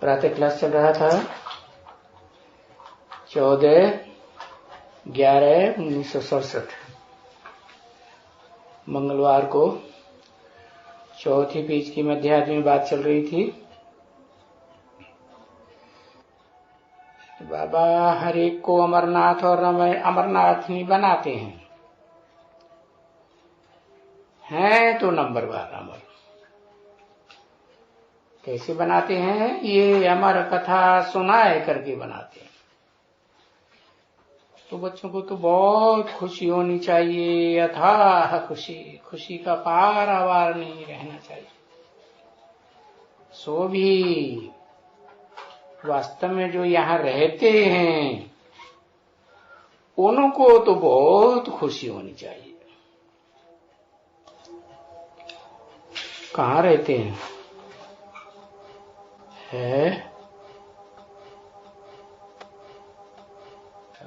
प्रातः क्लास चल रहा था 14/11/1967। मंगलवार को चौथी पेज की मध्याह्न में बात चल रही थी। बाबा हर एक को अमरनाथ और अमरनाथ नहीं बनाते हैं तो नंबरवार अमर कैसे बनाते हैं? ये अमर कथा सुनाए करके बनाते हैं। तो बच्चों को तो बहुत खुशी होनी चाहिए, अथाह खुशी, खुशी का पारावार नहीं रहना चाहिए। सो भी वास्तव में जो यहाँ रहते हैं उनको तो बहुत खुशी होनी चाहिए। कहाँ रहते हैं?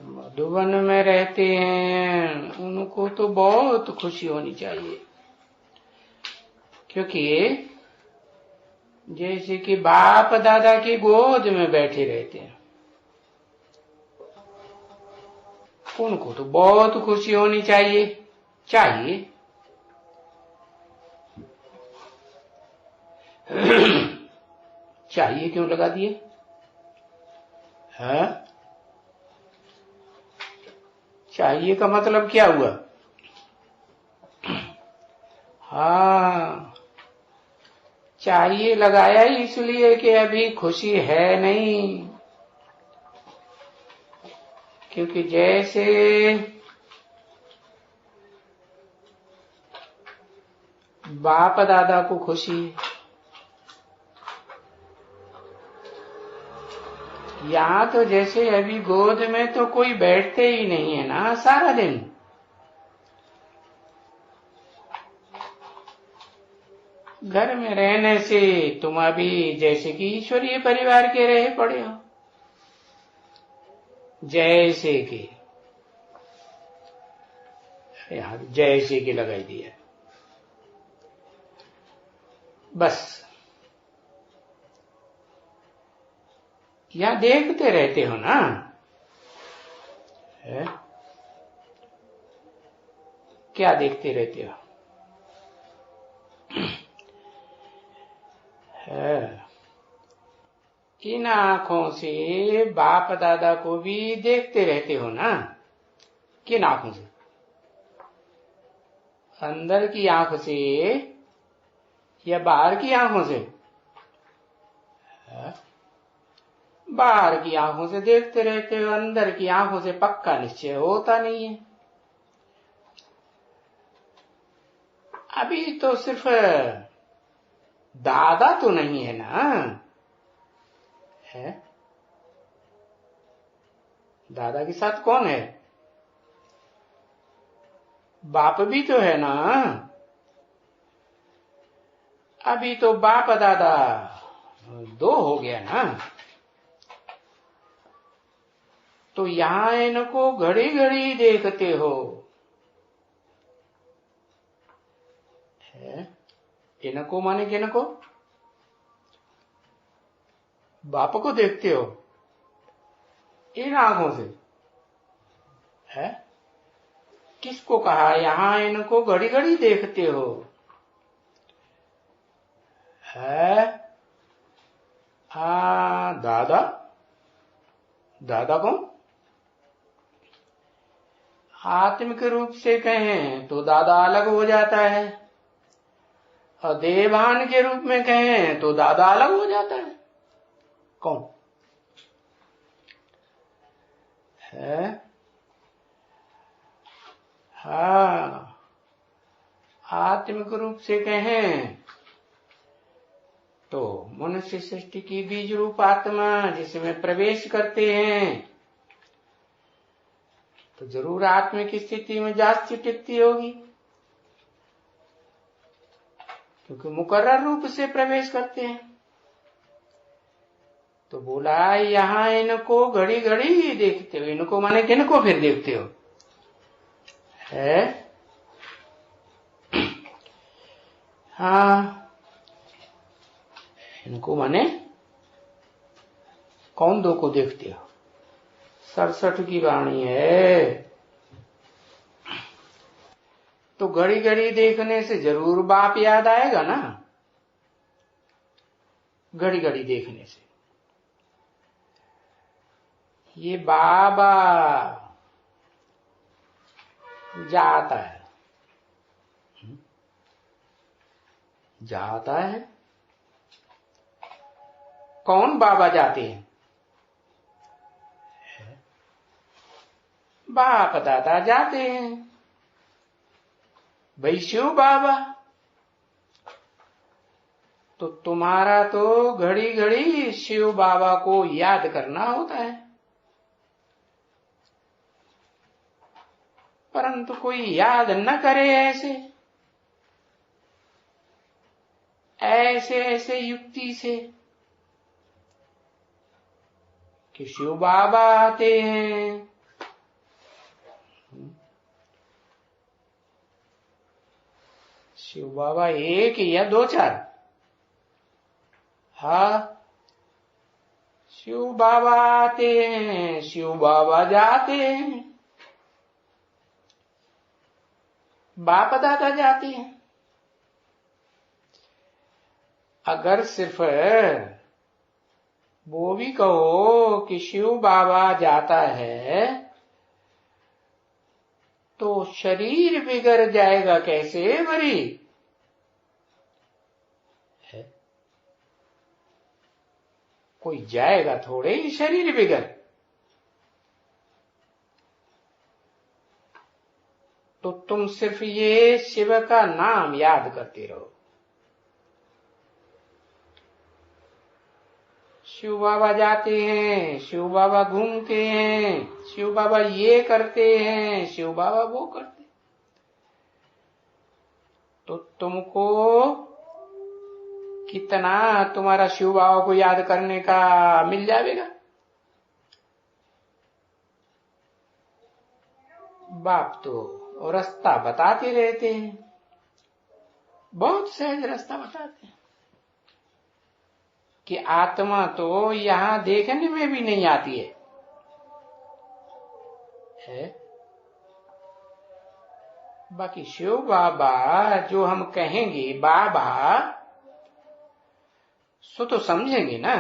मधुबन में रहते हैं, उनको तो बहुत खुशी होनी चाहिए। क्योंकि जैसे कि बाप दादा की गोद में बैठे रहते हैं, उनको तो बहुत खुशी होनी चाहिए। चाहिए क्यों लगा दिए? चाहिए का मतलब क्या हुआ? हाँ, चाहिए लगाया इसलिए कि अभी खुशी है नहीं। क्योंकि जैसे बाप दादा को खुशी है, यहाँ तो जैसे अभी गोद में तो कोई बैठते ही नहीं है ना सारा दिन। घर में रहने से तुम अभी जैसे कि ईश्वरीय परिवार के रहे पड़े हो, जैसे कि यहाँ जैसे कि लगाई दिया, बस यहाँ देखते रहते हो ना। क्या देखते रहते हो? इन आंखों से बाप दादा को भी देखते रहते हो ना। किन आंखों से? अंदर की आंख से या बाहर की आंखों से? बाहर की आंखों से देखते रहते हो, अंदर की आंखों से पक्का निश्चय होता नहीं है। अभी तो सिर्फ दादा तो नहीं है ना, है? दादा के साथ कौन है? बाप भी तो है ना। अभी तो बाप दादा दो हो गया ना। तो यहाँ इनको घड़ी घड़ी देखते हो। इनको माने किनको? बाप को देखते हो इन आंखों से, है? किसको कहा यहाँ इनको घड़ी घड़ी देखते हो? है? हाँ, दादा। दादा कौन? आत्मिक रूप से कहें तो दादा अलग हो जाता है, और देवान के रूप में कहें तो दादा अलग हो जाता है। कौन है? हाँ, आत्मिक रूप से कहें तो मनुष्य सृष्टि की बीज रूप आत्मा जिसमें प्रवेश करते हैं तो जरूर आत्मिक स्थिति में जास्ती टिकती होगी, क्योंकि मुकर्रर रूप से प्रवेश करते हैं। तो बोला यहाँ इनको घड़ी घड़ी देखते हो। इनको माने किनको फिर देखते हो? है? हाँ, इनको माने कौन दो को देखते हो? 67 की वाणी है। तो घड़ी घड़ी देखने से जरूर बाप याद आएगा ना, घड़ी घड़ी देखने से। ये बाबा जाता है, जाता है। कौन बाबा जाते हैं? बाप दादा जाते हैं। भाई शिव बाबा। तो तुम्हारा तो घड़ी घड़ी शिव बाबा को याद करना होता है, परंतु कोई याद न करे ऐसे ऐसे युक्ति से कि शिव बाबा आते हैं। शिव बाबा एक या दो चार? हाँ, शिव बाबा आते हैं, शिव बाबा जाते हैं, बाप दादा जाते हैं। अगर सिर्फ वो भी कहो कि शिव बाबा जाता है तो शरीर बिगड़ जाएगा कैसे मरी? कोई जाएगा थोड़े ही शरीर बिगड़। तो तुम सिर्फ ये शिव का नाम याद करते रहो। शिव बाबा जाते हैं, शिव बाबा घूमते हैं, शिव बाबा ये करते हैं, शिव बाबा वो करते। तो तुमको कितना तुम्हारा शिव बाबा को याद करने का मिल जाएगा? बाप तो रास्ता बताते रहते हैं, बहुत सहज रास्ता बताते हैं कि आत्मा तो यहां देखने में भी नहीं आती है? बाकी शिव बाबा जो हम कहेंगे बाबा सो तो समझेंगे ना,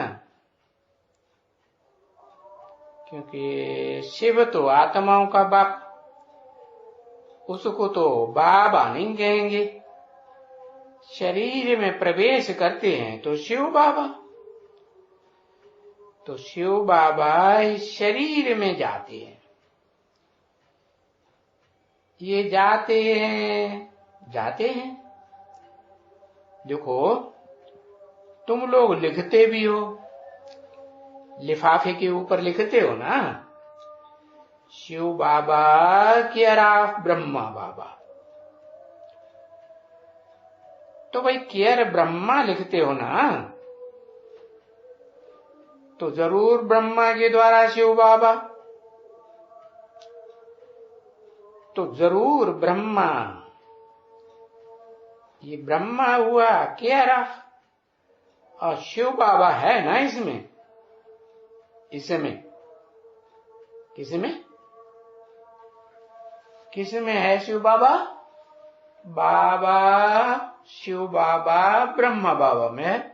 क्योंकि शिव तो आत्माओं का बाप, उसको तो बाबा नहीं कहेंगे। शरीर में प्रवेश करते हैं तो शिव बाबा, तो शिव बाबा इस शरीर में जाते हैं। ये जाते हैं। देखो तुम लोग लिखते भी हो, लिफाफे के ऊपर लिखते हो ना, शिव बाबा केयर ऑफ ब्रह्मा बाबा। तो भाई केयर ब्रह्मा लिखते हो ना, तो जरूर ब्रह्मा के द्वारा शिव बाबा, तो जरूर ब्रह्मा। ये ब्रह्मा हुआ केयर ऑफ, और शिव बाबा है ना इसमें किसमें है शिव बाबा? बाबा शिव बाबा ब्रह्मा बाबा में है।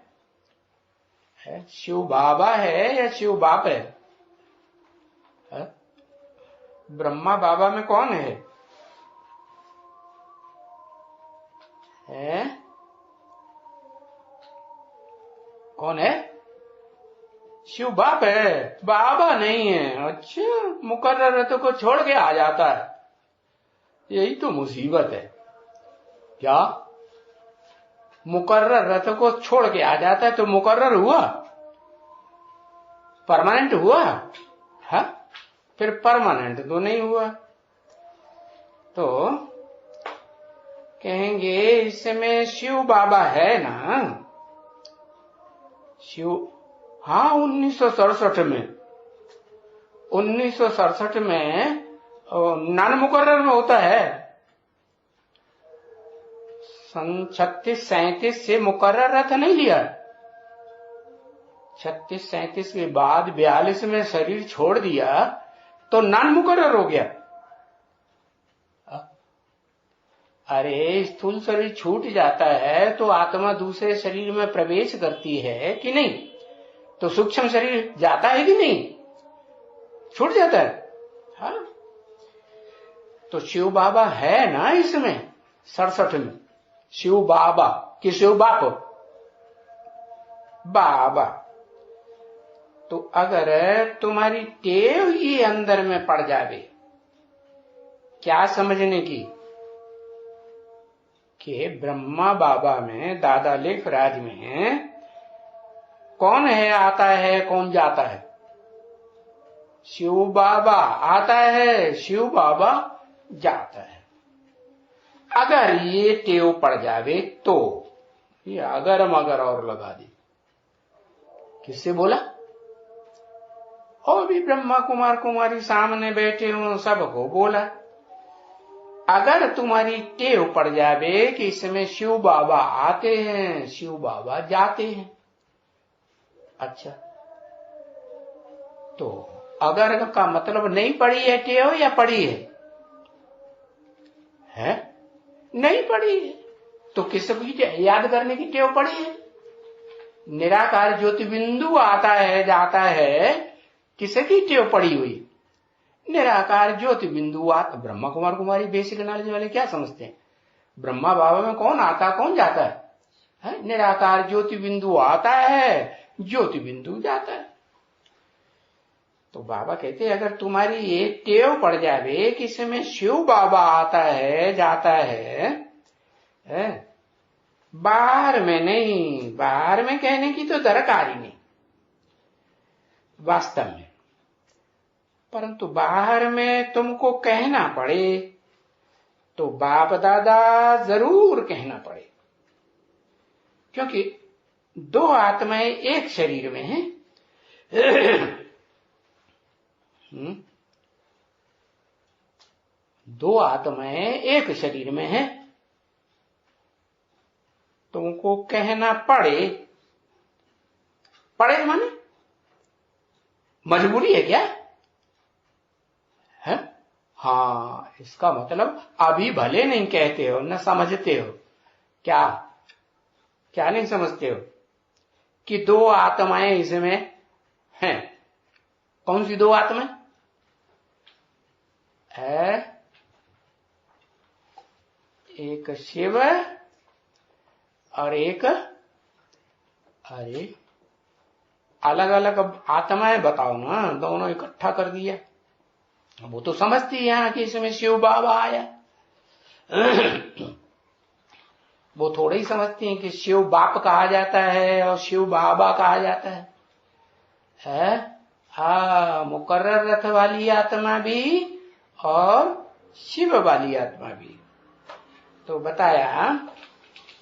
शिव बाबा है या शिव बाप है? ब्रह्मा बाबा में कौन है? कौन है? शिव बाप है, बाबा नहीं है। अच्छा, मुकर्रर रथ को छोड़ के आ जाता है, यही तो मुसीबत है। क्या मुकर्रर रथ को छोड़ के आ जाता है तो मुकर्रर हुआ, परमानेंट हुआ? है फिर परमानेंट तो नहीं हुआ। तो कहेंगे इसमें शिव बाबा है ना, शिव। हाँ 1967 में नान मुकर्रर में होता है। सन 36-37 से मुकर्रर रथ नहीं लिया, 36-37 के बाद 42 में शरीर छोड़ दिया तो नान मुकर्रर हो गया। अरे स्थूल शरीर छूट जाता है तो आत्मा दूसरे शरीर में प्रवेश करती है कि नहीं? तो सूक्ष्म शरीर जाता है कि नहीं? छूट जाता है। हाँ, तो शिव बाबा है ना इसमें 67 में। शिव बाबा कि शिव बाप? बाबा। तो अगर तुम्हारी टेव ही अंदर में पड़ जावे, क्या समझने की कि ब्रह्मा बाबा में, दादा लेखराज में कौन है आता है, कौन जाता है? शिव बाबा आता है, शिव बाबा जाता है। अगर ये टेव पड़ जावे तो ये अगर मगर और लगा दी। किससे बोला? और भी ब्रह्मा कुमार कुमारी सामने बैठे हो, सबको बोला। अगर तुम्हारी टेव पड़ जावे कि इसमें शिव बाबा आते हैं, शिव बाबा जाते हैं, अच्छा, तो अगर का मतलब नहीं पड़ी है टेव या पड़ी है? है? नहीं पड़ी है तो किसकी याद करने की टेव पड़ी है? निराकार ज्योति बिंदु आता है जाता है, किसकी टेव पड़ी हुई? निराकार ज्योति बिंदु आता। ब्रह्मा कुमार कुमारी बेसिक नॉलेज वाले क्या समझते हैं? ब्रह्मा बाबा में कौन आता कौन जाता है? निराकार ज्योति बिंदु आता है, ज्योति बिंदु जाता है। तो बाबा कहते हैं अगर तुम्हारी ये टेव पड़ जावे कि इसमें शिव बाबा आता है जाता है, बाहर में नहीं, बाहर में कहने की तो दरकार ही नहीं वास्तव में, परंतु बाहर में तुमको कहना पड़े तो बाप दादा जरूर कहना पड़े, क्योंकि दो आत्माएं एक शरीर में हैं। दो आत्माएं एक शरीर में हैं, तुमको कहना पड़े। पड़े माने मजबूरी है क्या? है? हाँ, इसका मतलब अभी भले नहीं कहते हो, न समझते हो। क्या क्या नहीं समझते हो? कि दो आत्माएं इसमें हैं। कौन सी दो आत्माएं है? एक शिव और एक, अरे अलग अलग आत्माएं बताओ ना, दोनों इकट्ठा कर दिया। वो तो समझती है यहाँ कि इसमें शिव बाबा आया। वो थोड़े ही समझती हैं कि शिव बाप कहा जाता है और शिव बाबा कहा जाता है? हाँ, मुकर्रर रथ वाली आत्मा भी और शिव वाली आत्मा भी। तो बताया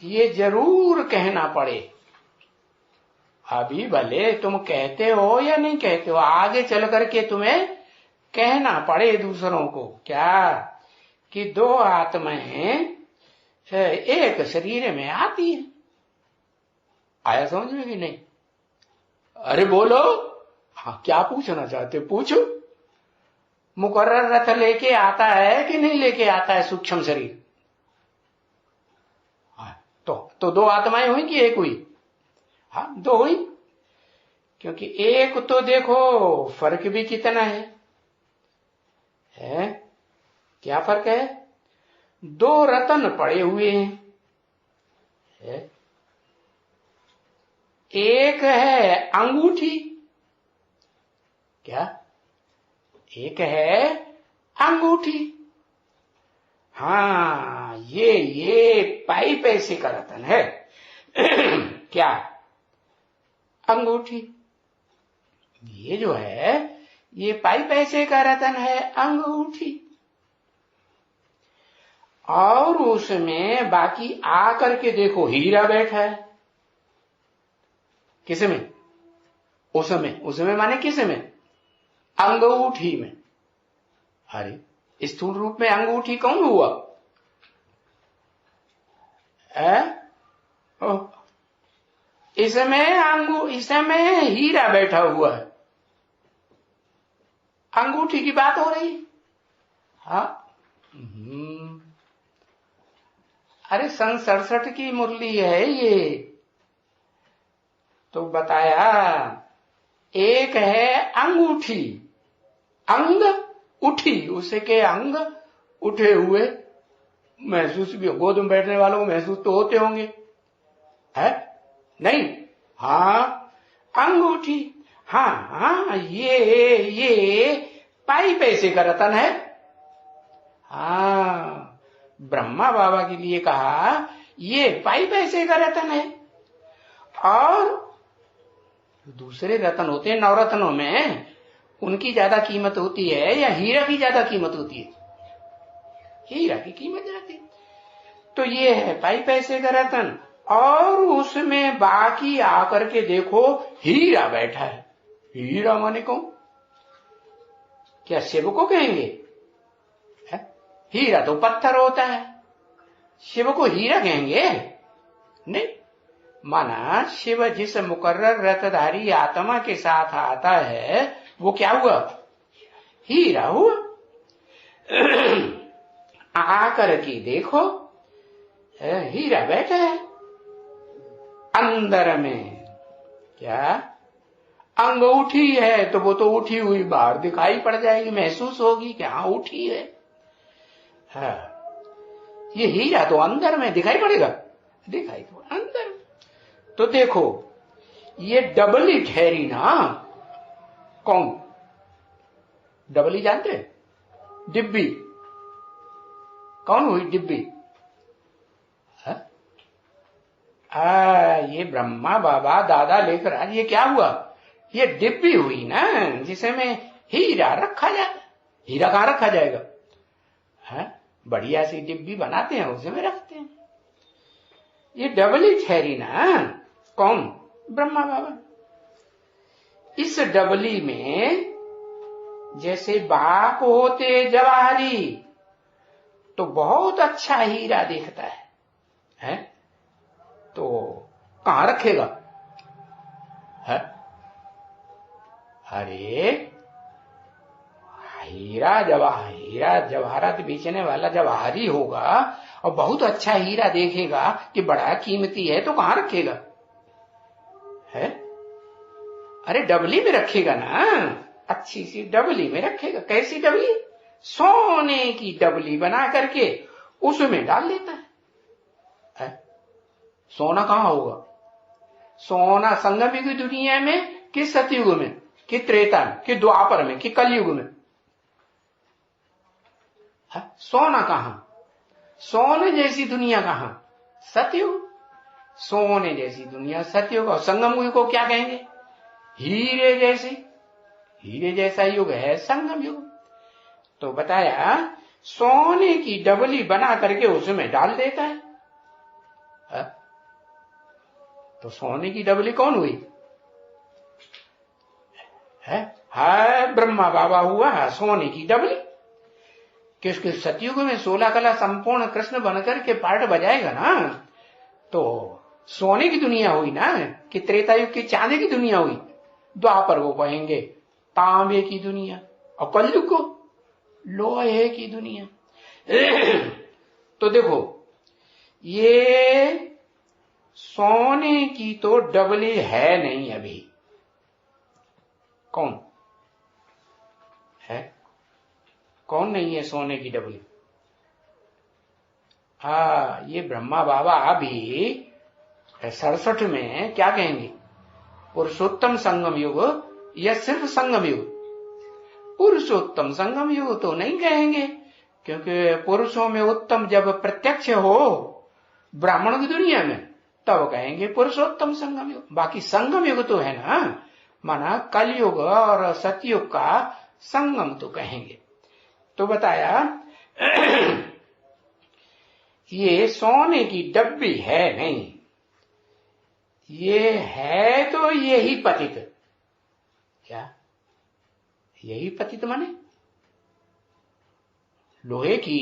ये जरूर कहना पड़े। अभी भले तुम कहते हो या नहीं कहते हो, आगे चल करके तुम्हें कहना पड़े दूसरों को। क्या? कि दो आत्माएं एक शरीर में आती है। आया समझ में कि नहीं? अरे बोलो, हाँ, क्या पूछना चाहते पूछो। मुकर्रर रथ लेके आता है कि नहीं लेके आता है सूक्ष्म शरीर? तो दो आत्माएं हुई कि एक हुई? हाँ, दो हुई। क्योंकि एक तो देखो फर्क भी कितना है? क्या फर्क है? दो रतन पड़े हुए हैं। एक है अंगूठी। क्या? एक है अंगूठी। हाँ, ये पाई पैसे का रतन है। क्या? अंगूठी। ये जो है ये पाई पैसे का रतन है, अंगूठी। और उसमें बाकी आकर के देखो हीरा बैठा है। किसमें? उसमें माने किसमें? अंगूठी में। अरे स्थूल रूप में अंगूठी कौन हुआ? इसमें हीरा बैठा हुआ है। अंगूठी की बात हो रही। हाँ, अरे सन 67 की मुरली है ये। तो बताया एक है अंगूठी, अंग उठी, उसे के अंग उठे हुए महसूस भी, गोद में बैठने वालों को महसूस तो होते होंगे, है नहीं? हाँ, अंगूठी। हाँ हाँ, ये पाई पैसे का रतन है। हाँ, ब्रह्मा बाबा के लिए कहा ये पाई पैसे का रतन है। और दूसरे रतन होते हैं नवरत्नों में, उनकी ज्यादा कीमत होती है या हीरा की ज्यादा कीमत होती है? हीरा की कीमत रहती है। तो ये है पाई पैसे का रतन, और उसमें बाकी आकर के देखो हीरा बैठा है। हीरा माने कौन? क्या शिव को कहेंगे? है? हीरा तो पत्थर होता है, शिव को हीरा कहेंगे? नहीं। माना शिव जिस मुकर्रर रतधारी आत्मा के साथ आता है वो क्या हुआ? हीरा हुआ। आकर के देखो हीरा बैठा है अंदर में। क्या अंग उठी है तो वो तो उठी हुई बाहर दिखाई पड़ जाएगी, महसूस होगी कि हाँ उठी है। हाँ, ये हीरा तो अंदर में दिखाई पड़ेगा, दिखाई तो अंदर। तो देखो ये डबली ठहरी ना। कौन? डबली जानते हैं? डिब्बी। कौन हुई डिब्बी? ये ब्रह्मा बाबा दादा लेकर आज ये क्या हुआ? ये डिब्बी हुई ना, जिसमें हीरा रखा जाए। हीरा कहाँ रखा जाएगा? है, बढ़िया सी डिब्बी बनाते हैं उसमें रखते हैं। ये डबली ठहरी ना। कौन? ब्रह्मा बाबा। इस डबली में जैसे बाप होते जवाहरी तो बहुत अच्छा हीरा दिखता है? तो कहां रखेगा? है? अरे हीरा जवाहरात बेचने वाला जवाहरी होगा और बहुत अच्छा हीरा देखेगा कि बड़ा कीमती है, तो कहां रखेगा? है? अरे डबली में रखेगा ना, अच्छी सी डबली में रखेगा। कैसी डबली? सोने की डबली बना करके उसमें डाल लेता है। सोना कहां होगा? सोना संगम युग की दुनिया में कि सतयुग में कि त्रेता में कि द्वापर में कि कलयुग में? सोना कहां? सोने जैसी दुनिया कहां? सतयुग। सोने जैसी दुनिया सतयुग, और संगम युग को क्या कहेंगे? हीरे जैसी, हीरे जैसा युग है संगम युग। तो बताया सोने की डबली बना करके उसमें डाल देता है। तो सोने की डबली कौन हुई? है ब्रह्मा बाबा हुआ सोने की डबली। किसके? सतयुग में 16 कला संपूर्ण कृष्ण बनकर के पार्ट बजाएगा ना, तो सोने की दुनिया हुई ना, कि त्रेता युग की चांदी की दुनिया हुई। द्वापर को कहेंगे तांबे की दुनिया, और कलयुग को लोहे की दुनिया। तो देखो ये सोने की तो डबली है नहीं अभी। कौन है? कौन नहीं है सोने की डबली? ये ब्रह्मा बाबा अभी 67 में क्या कहेंगे? पुरुषोत्तम संगम युग या सिर्फ संगम युग? पुरुषोत्तम संगम युग तो नहीं कहेंगे, क्योंकि पुरुषों में उत्तम जब प्रत्यक्ष हो ब्राह्मणों की दुनिया में तब कहेंगे पुरुषोत्तम संगम युग। बाकी संगम युग तो है ना, माना कलयुग और सतयुग का संगम तो कहेंगे। तो बताया ये सोने की डब्बी है नहीं, ये है तो यही पतित। क्या? यही पतित माने लोहे की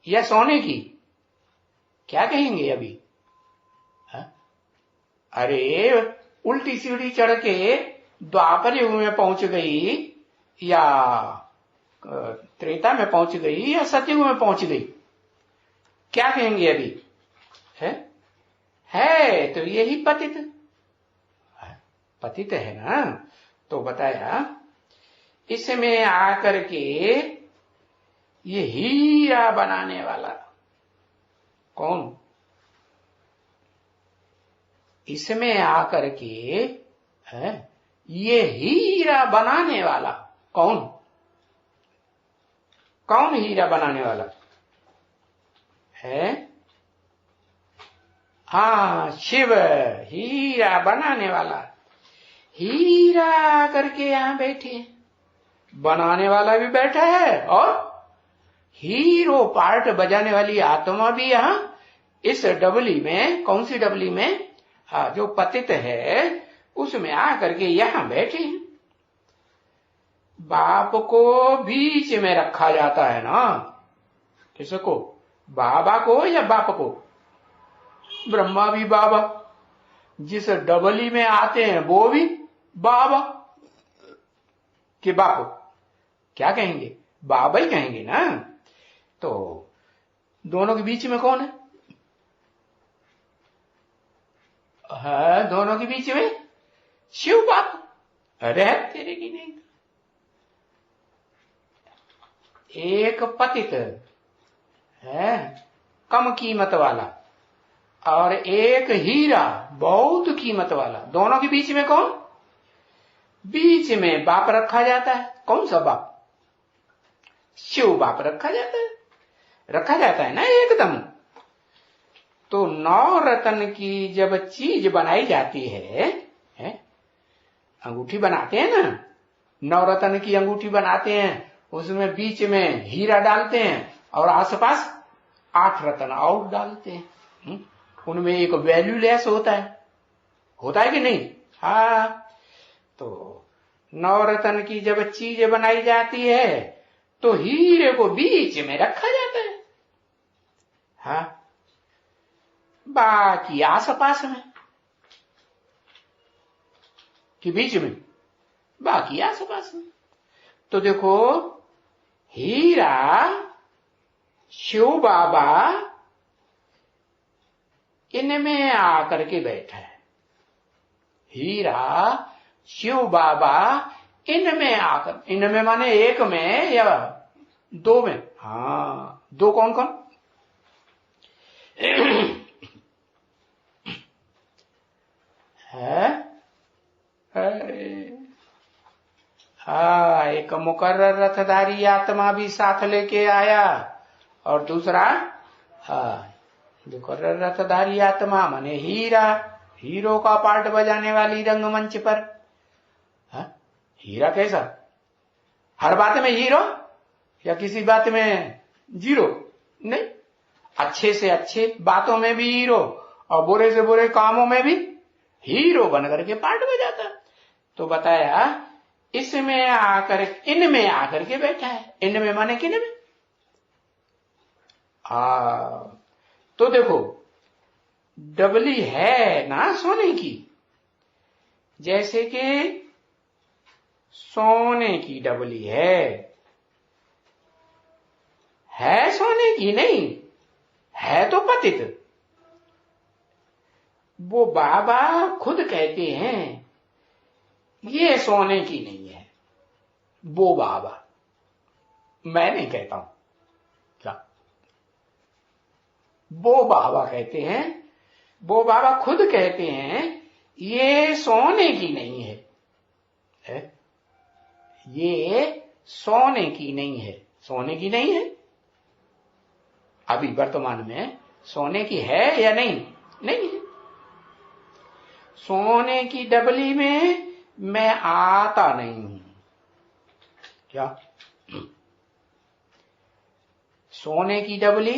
या सोने की? क्या कहेंगे अभी? अरे उल्टी सीढ़ी चढ़ के द्वापर युग में पहुंच गई या त्रेता में पहुंच गई या सतयुग में पहुंच गई, क्या कहेंगे अभी? है तो यही पतित है ना। तो बताया इसमें आकर के ये हीरा बनाने वाला कौन? इसमें आकर के है ये हीरा बनाने वाला कौन? कौन हीरा बनाने वाला है? हाँ, शिव हीरा बनाने वाला। हीरा करके यहां बैठे हैं, बनाने वाला भी बैठा है और हीरो पार्ट बजाने वाली आत्मा भी यहां इस डबली में, कौन सी डबली में? हाँ, जो पतित है उसमें आकर के यहां बैठे हैं। बाप को बीच में रखा जाता है ना। किसको? बाबा को या बाप को? ब्रह्मा भी बाबा, जिस डबली में आते हैं वो भी बाबा के बाप, क्या कहेंगे? बाबा ही कहेंगे ना। तो दोनों के बीच में कौन है? दोनों के बीच में शिव बाप। अरे तेरे की नहीं, एक पतित है कम कीमत वाला और एक हीरा बहुत कीमत वाला। दोनों के बीच में कौन? बीच में बाप रखा जाता है। कौन सा बाप? शिव बाप रखा जाता है ना एकदम। तो नौ रत्न की जब चीज बनाई जाती है, अंगूठी बनाते हैं ना, नौ रत्न की अंगूठी बनाते हैं, उसमें बीच में हीरा डालते हैं और आसपास 8 रत्न और डालते हैं। उनमें एक वैल्यूलेस होता है कि नहीं? हाँ, तो 9 रत्न की जब चीज बनाई जाती है तो हीरे को बीच में रखा जाता है। हाँ, बाकी आसपास में कि बीच में? बाकी आसपास में। तो देखो, हीरा शिव बाबा इनमें आकर के बैठा है। हीरा शिव बाबा इनमें आकर, इनमें माने एक में या दो में? हाँ, दो कौन कौन? है हाँ, एक मुकर्रर रथधारी आत्मा भी साथ लेके आया और दूसरा मुकर्रर रथधारी आत्मा माने हीरा, हीरो का पार्ट बजाने वाली रंगमंच पर। हीरा कैसा? हर बात में हीरो या किसी बात में जीरो? नहीं, अच्छे से अच्छे बातों में भी हीरो और बुरे से बुरे कामों में भी हीरो बनकर के पार्ट बजाता। तो बताया इसमें आकर, इनमें आकर के बैठा है। इनमें माने किन में? तो देखो, डबली है ना सोने की, जैसे कि सोने की डबली है सोने की नहीं है, तो पतित। वो बाबा खुद कहते हैं ये सोने की नहीं है, वो बाबा, मैं नहीं कहता हूं। क्या? वो बाबा कहते हैं, वो बाबा खुद कहते हैं ये सोने की नहीं है, ये सोने की नहीं है। सोने की नहीं है, अभी वर्तमान में सोने की है या नहीं? नहीं है। सोने की डबली में मैं आता नहीं हूं। क्या? सोने की डबली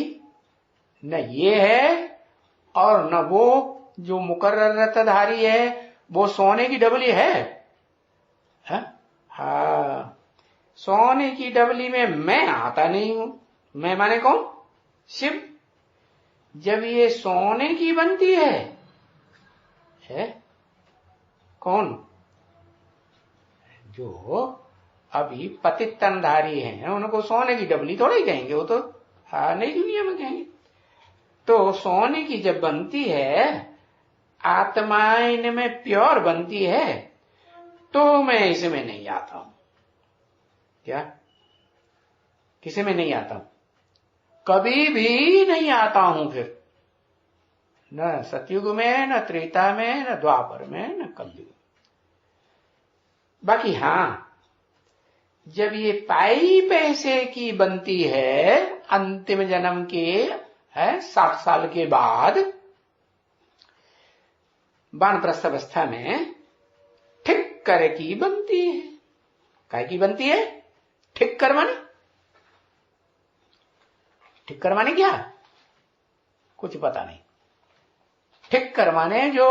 न ये है और न वो जो मुकर्रर रत्नधारी है वो सोने की डबली है? हाँ, सोने की डबली में मैं आता नहीं हूं। मैं माने कौन? शिव। जब ये सोने की बनती है है कौन? जो अभी पतित तनधारी हैं उनको सोने की डबली थोड़ा ही कहेंगे, वो तो नई दुनिया में कहेंगे। तो सोने की जब बनती है, आत्मा इनमें प्योर बनती है, तो मैं इसमें नहीं आता हूं। क्या? किसी में नहीं आता हूं, कभी भी नहीं आता हूं। फिर न सतयुग में, न त्रेता में, न द्वापर में, न कलयुग। बाकी हां, जब ये पाई पैसे की बनती है अंतिम जन्म के 60 साल के बाद, वानप्रस्थ अवस्था में ठीक कर की बनती है। काय की बनती है? ठीक कर माने? ठीक कर माने क्या? कुछ पता नहीं। ठीक कर माने जो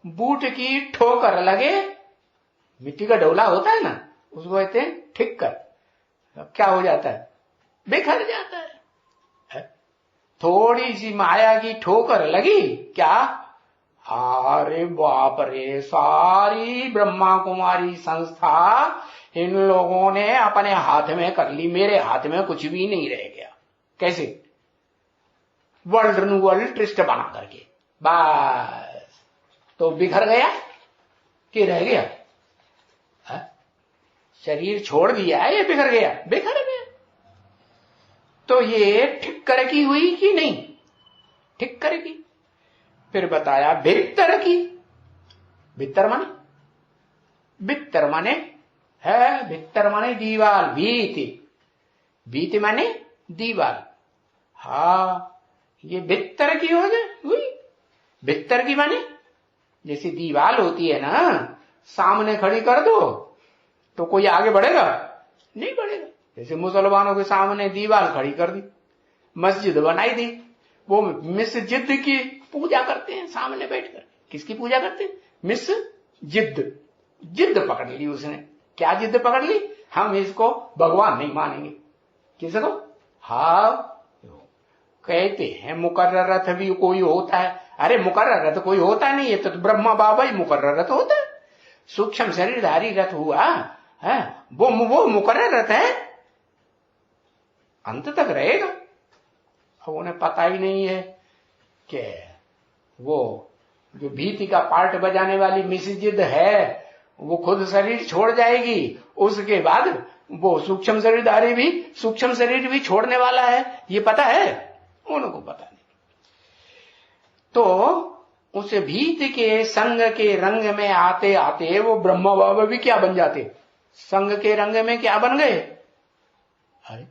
बूट की ठोकर लगे, मिट्टी का डोला होता है ना, उसको कहते हैं ठीक कर। क्या हो जाता है? बिखर जाता है। थोड़ी सी माया की ठोकर लगी, क्या? अरे बाप रे, सारी ब्रह्मा कुमारी संस्था इन लोगों ने अपने हाथ में कर ली, मेरे हाथ में कुछ भी नहीं रह गया। कैसे? वर्ल्ड रिन्यूअल ट्रस्ट बना करके बस। तो बिखर गया कि रह गया? शरीर छोड़ दिया है या बिखर गया? बिखर गया। तो ये ठीक कर की हुई कि नहीं? ठीक कर की। फिर बताया भित्तर की। भित्तर माने? भित्तर माने है, भित्तर माने दीवार, भीति। भीति माने दीवार। ये भित्तर की हो गई। भित्तर की माने जैसी दीवार होती है ना, सामने खड़ी कर दो तो कोई आगे बढ़ेगा? नहीं बढ़ेगा। जैसे मुसलमानों के सामने दीवार खड़ी कर दी, मस्जिद बनाई दी, वो मस्जिद की पूजा करते हैं सामने बैठकर। किसकी पूजा करते हैं? मस्जिद। जिद पकड़ ली उसने। क्या जिद पकड़ ली? हम इसको भगवान नहीं मानेंगे। किसको? कहते हैं मुकर्रर रथ भी कोई होता है। अरे मुकर्रर रथ कोई होता नहीं है, तो ब्रह्मा बाबा ही मुकर्रर रथ होता है। सूक्ष्म शरीरधारी रथ हुआ है, वो मुकर्रर रथ है, अंत तक रहेगा। अब उन्हें पता ही नहीं है कि वो जो भीति का पार्ट बजाने वाली मस्जिद है, वो खुद शरीर छोड़ जाएगी, उसके बाद वो सूक्ष्म शरीर भी छोड़ने वाला है। ये पता है? उनको पता नहीं। तो उस भीति के संग के रंग में आते आते वो ब्रह्मा बाबा भी क्या बन जाते? संग के रंग में क्या बन गए? अरे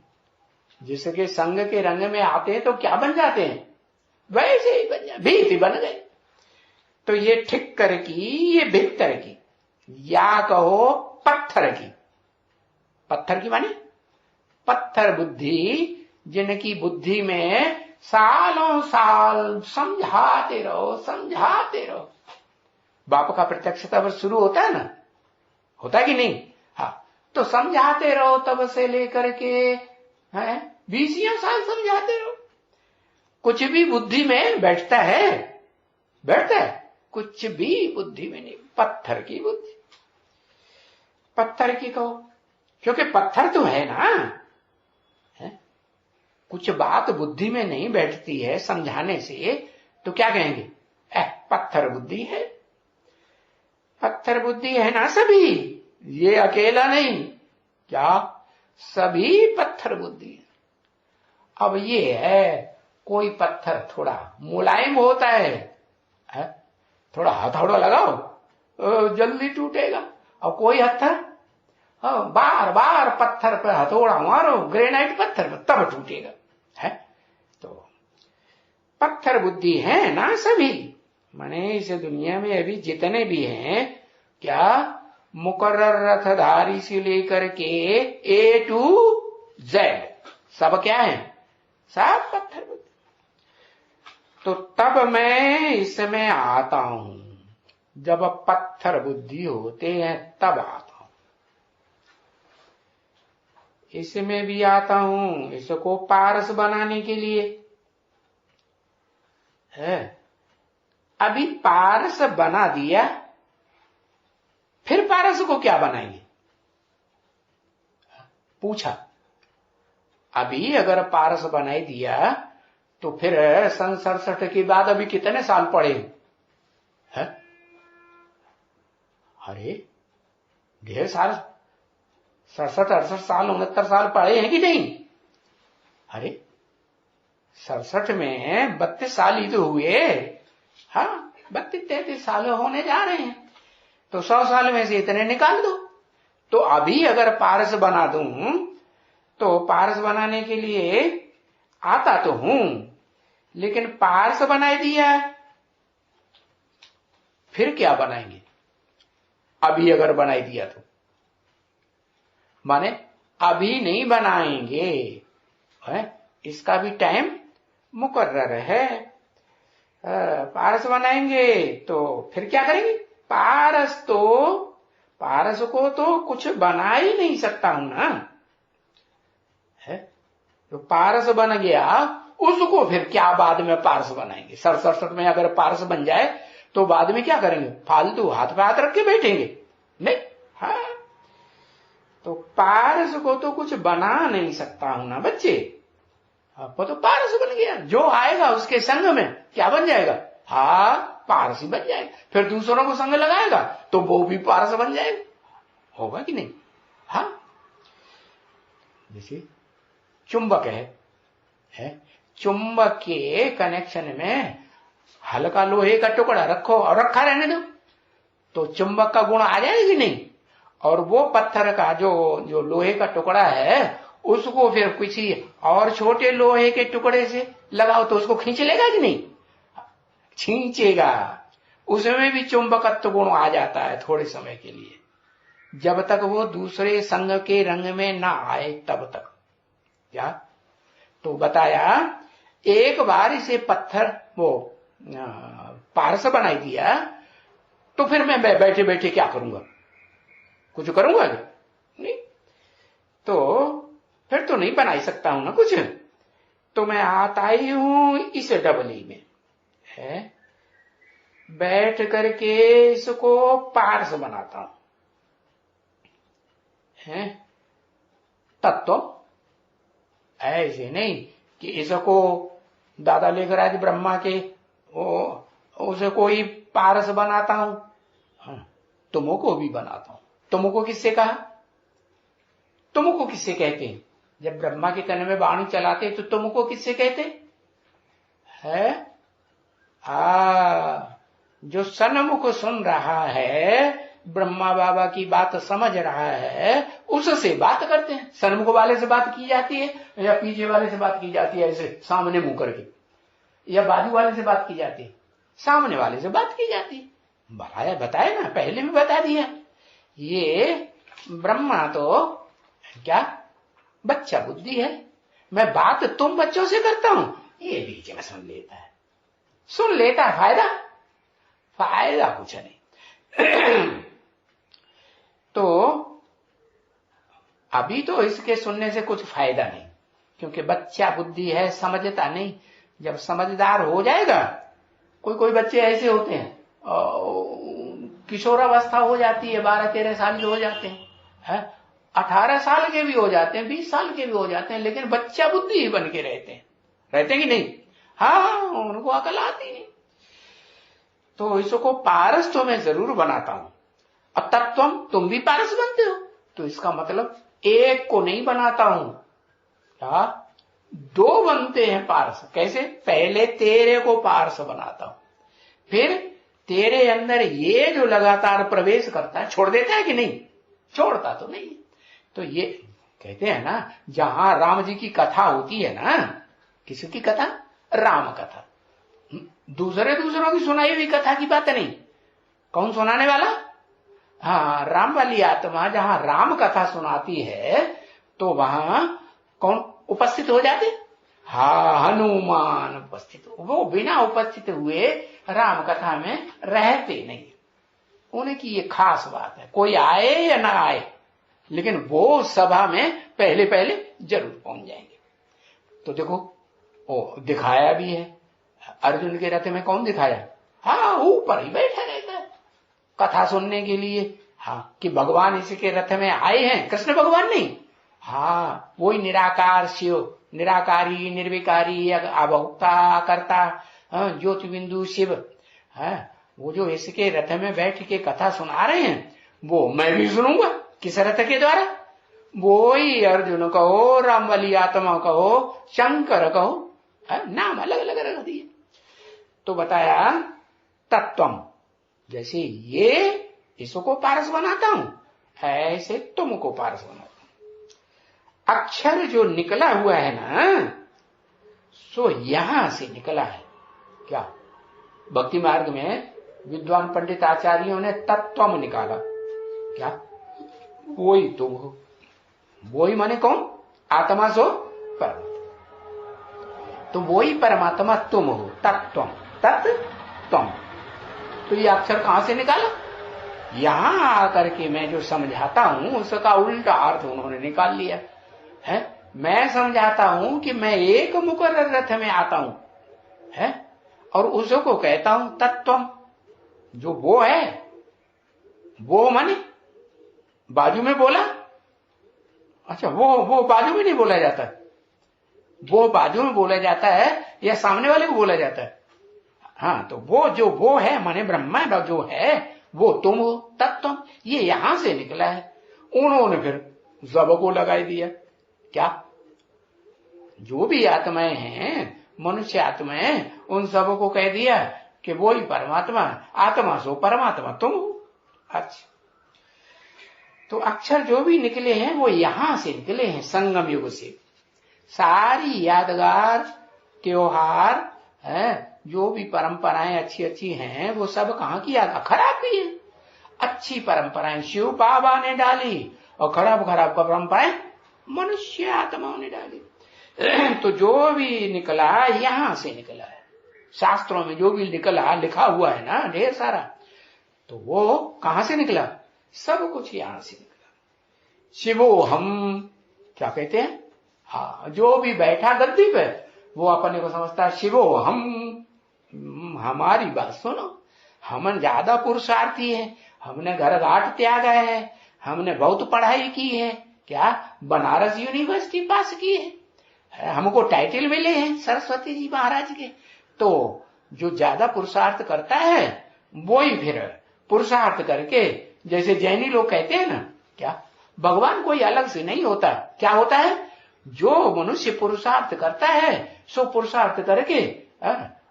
जिसके संग के रंग में आते हैं तो क्या बन जाते हैं? वैसे ही बन जाते, भीति बन गए। तो ये ठिक्कर की, ये भित्तर की, या कहो पत्थर की। पत्थर की माने पत्थर बुद्धि, जिनकी बुद्धि में सालों साल समझाते रहो। बाप का प्रत्यक्षता पर शुरू होता है ना, होता है कि नहीं? तो समझाते रहो तब से लेकर के 20 साल समझाते रहो। कुछ भी बुद्धि में बैठता है? कुछ भी बुद्धि में नहीं। पत्थर की बुद्धि, पत्थर की कहो, क्योंकि पत्थर तो है ना। कुछ बात बुद्धि में नहीं बैठती है समझाने से, तो क्या कहेंगे? पत्थर बुद्धि है। पत्थर बुद्धि है ना सभी, ये अकेला नहीं। क्या? सभी पत्थर बुद्धि है। अब ये है, कोई पत्थर थोड़ा मुलायम होता है, थोड़ा हथौड़ा लगाओ जल्दी टूटेगा। और कोई पत्थर बार बार पत्थर पर हथौड़ा मारो, ग्रेनाइट पत्थर पर, तब टूटेगा। तो पत्थर बुद्धि है ना सभी। माने इस दुनिया में अभी जितने भी हैं, क्या मुकर्रर रथधारी से लेकर के A to Z सब क्या है? सब पत्थर बुद्धि। तो तब मैं इसमें आता हूं, जब पत्थर बुद्धि होते हैं तब आता हूं। इसमें भी आता हूं इसको पारस बनाने के लिए है। अभी पारस बना दिया, फिर पारस को क्या बनाएंगे? पूछा। अभी अगर पारस बनाई दिया तो फिर सन 67 के बाद अभी कितने साल पड़े हैं? अरे ढेर साल, 67, 68 साल, 69 साल पड़े हैं कि नहीं? अरे 67 में 32 साल ही तो हुए। हाँ, 32-33 साल होने जा रहे हैं, तो 100 साल में से इतने निकाल दो। तो अभी अगर पारस बना दूं तो पारस बनाने के लिए आता तो हूं, लेकिन पारस बनाए दिया है, फिर क्या बनाएंगे? अभी अगर बनाई दिया तो माने अभी नहीं बनाएंगे, है? इसका भी टाइम मुकर्रर है। पारस बनाएंगे तो फिर क्या करेंगे? पारस को तो कुछ बना ही नहीं सकता हूं ना, है? तो पारस बन गया, उसको फिर क्या बाद में पारस बनाएंगे? 67 में अगर पारस बन जाए तो बाद में क्या करेंगे? फालतू हाथ पे हाथ रख के बैठेंगे? नहीं। हाँ, तो पारस को तो कुछ बना नहीं सकता हूं ना बच्चे। आपको तो पारस बन गया, जो आएगा उसके संग में क्या बन जाएगा? हाँ, पारस ही बन जाएगा। फिर दूसरों को संग लगाएगा तो वो भी पारस बन जाएगा, होगा कि नहीं? हाँ, जैसे चुंबक है? चुंबक के कनेक्शन में हल्का लोहे का टुकड़ा रखो और रखा रहने दो, तो चुंबक का गुण आ जाएगा कि नहीं? और वो पत्थर का जो लोहे का टुकड़ा है, उसको फिर किसी और छोटे लोहे के टुकड़े से लगाओ तो उसको खींच लेगा कि नहीं? खींचेगा। उसमें भी चुंबकत्व गुण आ जाता है थोड़े समय के लिए, जब तक वो दूसरे संग के रंग में ना आए तब तक। क्या तो बताया, एक बार इसे पत्थर वो पारस बनाई दिया तो फिर मैं बैठे बैठे क्या करूंगा? कुछ करूंगा नहीं, तो फिर तो नहीं बना सकता हूं ना कुछ। तो मैं आता ही हूं इस डबली में, है? बैठ करके इसको पारस बनाता हूं, है? तत्व ऐसे नहीं कि इसको दादा लेकर आज ब्रह्मा के उसे कोई पारस बनाता हूं। हाँ, तुमको भी बनाता हूं। तुमको किससे कहा? तुमको किससे कहते हैं? जब ब्रह्मा के तन में वाणी चलाते तो तुमको किससे कहते है? जो सन्मुख सुन रहा है, ब्रह्मा बाबा की बात समझ रहा है, उससे बात करते हैं। सन्मुख वाले से बात की जाती है या पीछे वाले से बात की जाती है? ऐसे सामने मुंह करके, या बाजू वाले से बात की जाती है? सामने वाले से बात की जाती है। बताया ना, पहले भी बता दिया। ये ब्रह्मा तो क्या बच्चा बुद्धि है, मैं बात तुम बच्चों से करता हूं, ये बीच में सुन लेता है। फायदा कुछ नहीं। तो अभी तो इसके सुनने से कुछ फायदा नहीं, क्योंकि बच्चा बुद्धि है, समझता नहीं। जब समझदार हो जाएगा, कोई बच्चे ऐसे होते हैं, किशोरावस्था हो जाती है, 12-13 साल के हो जाते हैं, 18 साल के भी हो जाते हैं, 20 साल के भी हो जाते हैं, लेकिन बच्चा बुद्धि ही बन के रहते कि नहीं? हाँ, उनको अकल आती नहीं। तो इसको पारस तो मैं जरूर बनाता हूं, और तब तुम भी पारस बनते हो। तो इसका मतलब एक को नहीं बनाता हूं, क्या 2 बनते हैं पारस। कैसे? पहले तेरे को पारस बनाता हूं, फिर तेरे अंदर ये जो लगातार प्रवेश करता है, छोड़ देता है कि नहीं? छोड़ता तो नहीं। तो ये कहते हैं ना, जहां राम जी की कथा होती है ना, किसकी कथा? राम कथा। दूसरों की सुनाई हुई कथा की बात नहीं। कौन सुनाने वाला? हाँ, राम वाली आत्मा जहां राम कथा सुनाती है तो वहां कौन उपस्थित हो जाते? हाँ, हनुमान उपस्थित। वो बिना उपस्थित हुए राम कथा में रहते नहीं। उनकी ये खास बात है, कोई आए या ना आए, लेकिन वो सभा में पहले जरूर पहुंच जाएंगे। तो देखो, दिखाया भी है। अर्जुन के रथ में कौन दिखाया? हाँ, ऊपर ही बैठा रहता है कथा सुनने के लिए। हाँ, कि भगवान इसके रथ में आए हैं, कृष्ण भगवान नहीं, हाँ वही निराकार शिव, निराकारी, निर्विकारी, अभोक्ता, करता, ज्योति बिंदु शिव, है वो जो इसके रथ में बैठ के कथा सुना रहे हैं, वो मैं भी सुनूंगा। किस रथ के द्वारा? वो ही अर्जुन कहो, रामबली आत्मा कहो, शंकर कहो, नाम अलग अलग रख दिए। तो बताया तत्वम, जैसे ये इसको पारस बनाता हूं, ऐसे तुमको पारस बनाता हूं। अक्षर जो निकला हुआ है ना, सो यहां से निकला है। क्या? भक्ति मार्ग में विद्वान पंडित आचार्यों ने तत्वम निकाला। क्या? वही तुम हो। वही माने कौन? आत्मा सो परमात्मा। तो वही परमात्मा तुम हो, तत्वम, तत्वम। तो ये अक्षर कहां से निकाला? यहां आकर के मैं जो समझाता हूं उसका उल्टा अर्थ उन्होंने निकाल लिया है। मैं समझाता हूं कि मैं एक मुकर्रर रथ में आता हूं, है, और उसको कहता हूं तत्वम। जो वो है, वो माने बाजू में बोला। अच्छा, वो बाजू में नहीं बोला जाता, वो बाजू में बोला जाता है या सामने वाले को बोला जाता है? हाँ, तो वो है माने ब्रह्मा जो है वो तुम हो, तत्वम। ये यहां से निकला है। उन्होंने फिर जब को लगाई दिया। क्या? जो भी आत्माएं हैं, मनुष्य आत्माएं, उन सब को कह दिया कि वो ही परमात्मा, आत्मा सो परमात्मा तुम हो। अच्छा, तो अक्षर जो भी निकले हैं वो यहां से निकले हैं, संगम युग से। सारी यादगार, त्योहार है, जो भी परंपराएं अच्छी अच्छी हैं, वो सब कहां की याद? खराब भी है। अच्छी परंपराएं शिव बाबा ने डाली और खराब खराब परंपराएं मनुष्य आत्माओं ने डाली। तो जो भी निकला यहां से निकला है। शास्त्रों में जो भी निकला, लिखा हुआ है ना ढेर सारा, तो वो कहां से निकला? सब कुछ यहां से निकला। शिवो हम, क्या कहते हैं? हाँ, जो भी बैठा गद्दी पे वो अपने को समझता है शिवो हम। हमारी बात सुनो, हम ज्यादा पुरुषार्थी है, हमने घर घाट त्यागा है, हमने बहुत पढ़ाई की है। क्या? बनारस यूनिवर्सिटी पास की है, हमको टाइटल मिले हैं सरस्वती जी महाराज के। तो जो ज्यादा पुरुषार्थ करता है वो ही फिर पुरुषार्थ करके, जैसे जैनी लोग कहते हैं ना, क्या भगवान कोई अलग से नहीं होता। क्या होता है? जो मनुष्य पुरुषार्थ करता है सो पुरुषार्थ करके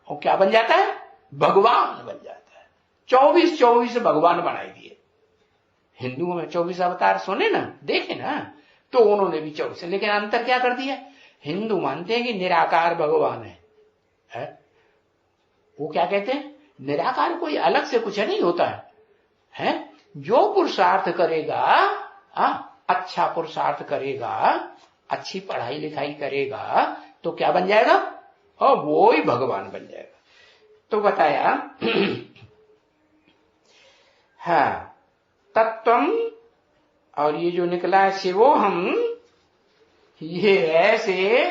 वो क्या बन जाता है? भगवान बन जाता है। 24 भगवान बनाए दिए। हिंदुओं में 24 अवतार सुने ना, देखे ना, तो उन्होंने भी 24, लेकिन अंतर क्या कर दिया? हिंदू मानते हैं कि निराकार भगवान है? वो क्या कहते हैं? निराकार कोई अलग से कुछ नहीं होता है? जो पुरुषार्थ करेगा, अच्छा पुरुषार्थ करेगा, अच्छी पढ़ाई लिखाई करेगा, तो क्या बन जाएगा? और वो ही भगवान बन जाएगा। तो बताया हाँ, तत्वम, और ये जो निकला है शिवो हम, ये ऐसे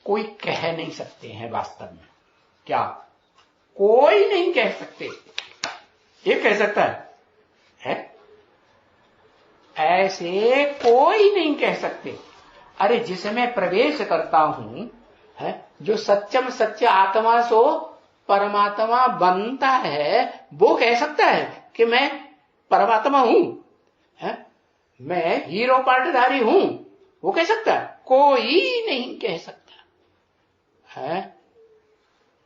कोई कह नहीं सकते हैं वास्तव में। क्या? कोई नहीं कह सकते। ये कह सकता है? ऐसे कोई नहीं कह सकते। अरे जिसमें प्रवेश करता हूं, है, जो सच्चम सच्च आत्मा सो परमात्मा बनता है, वो कह सकता है कि मैं परमात्मा हूं, है, मैं हीरो पार्टधारी हूं। वो कह सकता है? कोई नहीं कह सकता है।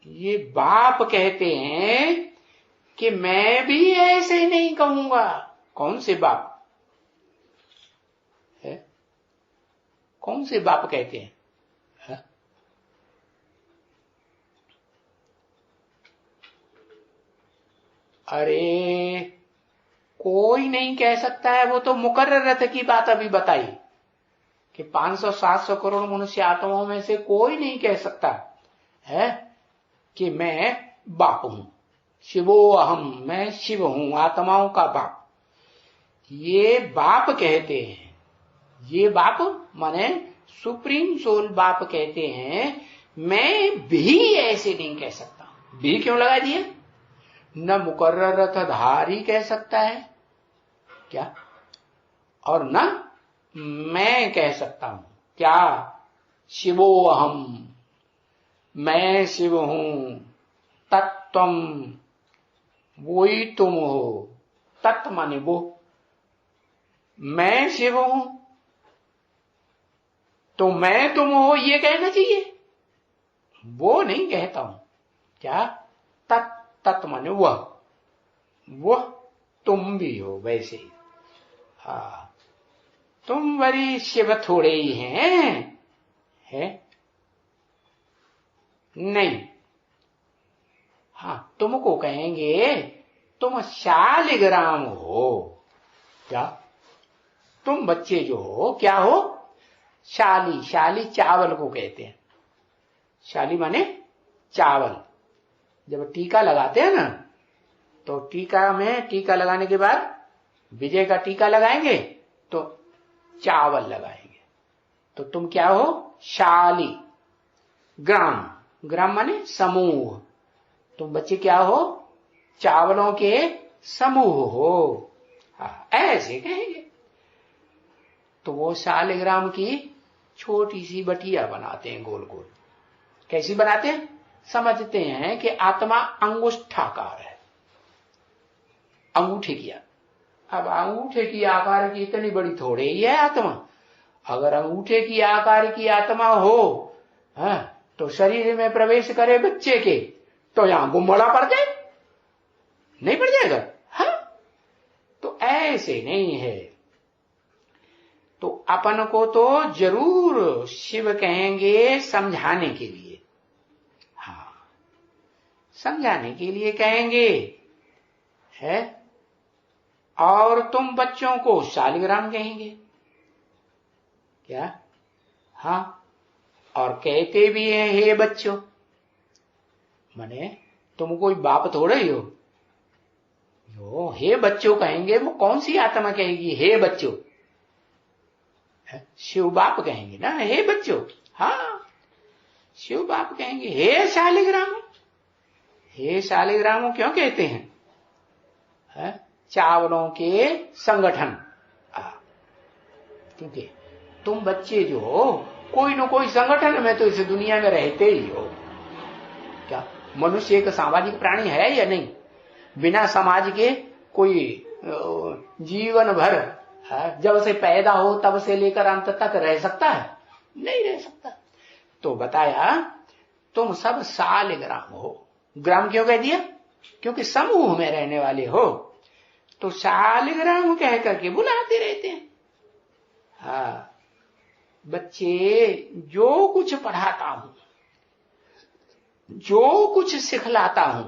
ये बाप कहते हैं कि मैं भी ऐसे नहीं कहूंगा। कौन से बाप है? कौन से बाप कहते हैं? है? अरे कोई नहीं कह सकता है। वो तो मुकर्रर रथ की बात अभी बताई कि 500-700 करोड़ मनुष्य आत्माओं में से कोई नहीं कह सकता है कि मैं बाप हूं। शिवो अहम, मैं शिव हूं, आत्माओं का बाप। ये बाप कहते हैं। ये बाप माने सुप्रीम सोल बाप कहते हैं, मैं भी ऐसे नहीं कह सकता। भी क्यों लगा दिया? न मुकर्ररतधारी कह सकता है क्या, और न मैं कह सकता हूं क्या। शिवोऽहम, मैं शिव हूं। तत्त्वम, वो ही तुम हो। तत्व माने वो, मैं शिव हूं तो मैं तुम हो ये कहना चाहिए, वो नहीं कहता हूं क्या। तत्व माने वह तुम भी हो वैसे ही। हाँ, तुम बड़ी शिव थोड़े ही हैं, है नहीं। हाँ, तुमको कहेंगे तुम शालिग्राम हो क्या। तुम बच्चे जो हो क्या हो, शाली। शाली चावल को कहते हैं। शाली माने चावल। जब टीका लगाते हैं ना, तो टीका में, टीका लगाने के बाद विजय का टीका लगाएंगे तो चावल लगाएंगे। तो तुम क्या हो, शाली। ग्राम, ग्राम माने समूह। तुम बच्चे क्या हो, चावलों के समूह हो। हाँ, ऐसे कहेंगे। तो वो शालिग्राम की छोटी सी बटिया बनाते हैं गोल गोल। कैसी बनाते हैं, समझते हैं कि आत्मा अंगुष्ठाकार है, अंगूठे की। अब अंगूठे की आकार की इतनी बड़ी थोड़े ही है आत्मा। अगर अंगूठे की आकार की आत्मा हो, तो शरीर में प्रवेश करे बच्चे के, तो यहां गुम्मड़ा पड़ जाए, नहीं पड़ जाएगा। हाँ, तो ऐसे नहीं है। तो अपन को तो जरूर शिव कहेंगे समझाने के लिए। हाँ, समझाने के लिए कहेंगे है। और तुम बच्चों को शालिग्राम कहेंगे क्या। हाँ, और कहते भी हैं हे बच्चों, माने तुम कोई बाप थोड़े ही हो जो हे बच्चों कहेंगे। वो कौन सी आत्मा कहेगी हे बच्चों, शिव बाप कहेंगे ना हे बच्चों। हाँ, शिव बाप कहेंगे हे शालिग्राम। हे शालिग्राम क्यों कहते हैं, चावलों के संगठन। क्योंकि तुम बच्चे जो हो कोई न कोई संगठन में तो इस दुनिया में रहते ही हो क्या। मनुष्य एक सामाजिक प्राणी है या नहीं, बिना समाज के कोई जीवन भर जब से पैदा हो तब से लेकर अंत तक रह सकता है, नहीं रह सकता। तो बताया तुम सब शालिग्राम हो। ग्राम क्यों कह दिया, क्योंकि समूह में रहने वाले हो। तो शालिग्राम कह करके बुलाते रहते हैं। हाँ, बच्चे जो कुछ पढ़ाता हूं, जो कुछ सिखलाता हूं,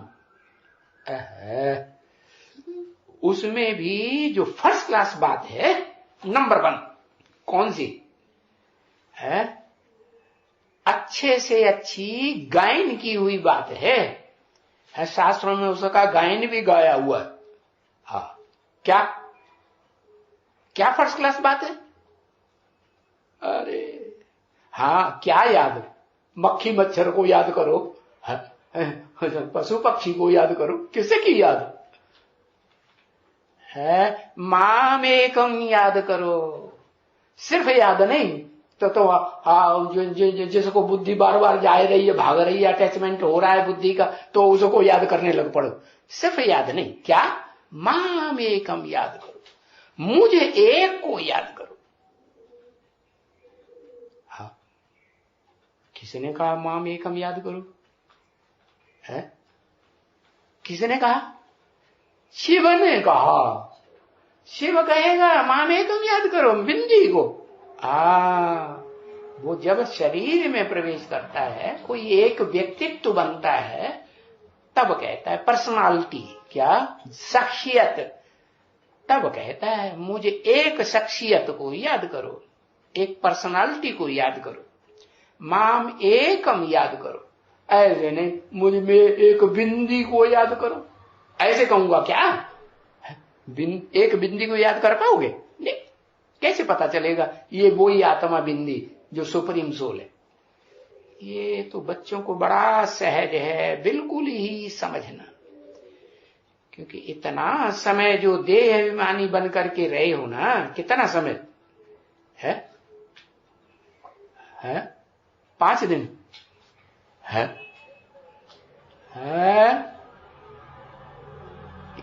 उसमें भी जो फर्स्ट क्लास बात है, नंबर 1 कौन सी है, अच्छे से अच्छी गायन की हुई बात है। शास्त्रों में उसका गायन भी गाया हुआ है। हाँ, क्या क्या फर्स्ट क्लास बात है। अरे हाँ, क्या याद, मक्खी मच्छर को याद करो, पशु पक्षी को याद करो, किसे की याद है, माम एकम याद करो। सिर्फ याद नहीं तो जिसको बुद्धि बार बार जा रही है, भाग रही है, अटैचमेंट हो रहा है बुद्धि का, तो उसको याद करने लग पड़ो। सिर्फ याद नहीं, क्या माम एकम याद करो, मुझे एक को याद करो। हाँ, किसने कहा माम एकम याद करो है, किसने कहा, शिव ने कहा। शिव कहेगा माम एकम याद करो बिंदी को। वो जब शरीर में प्रवेश करता है, कोई एक व्यक्तित्व बनता है, तब कहता है पर्सनालिटी, क्या शख्सियत, तब कहता है मुझे एक शख्सियत को याद करो, एक पर्सनालिटी को याद करो, माम एकम याद करो। ऐसे नहीं मुझ में एक बिंदी को याद करो, ऐसे कहूंगा क्या, एक बिंदी को याद कर पाओगे, नहीं, कैसे पता चलेगा ये वही आत्मा बिंदी जो सुप्रीम सोल है। ये तो बच्चों को बड़ा सहज है बिल्कुल ही समझना। क्योंकि इतना समय जो देह अभिमानी बन करके रहे हो ना, कितना समय है? 5 दिन है?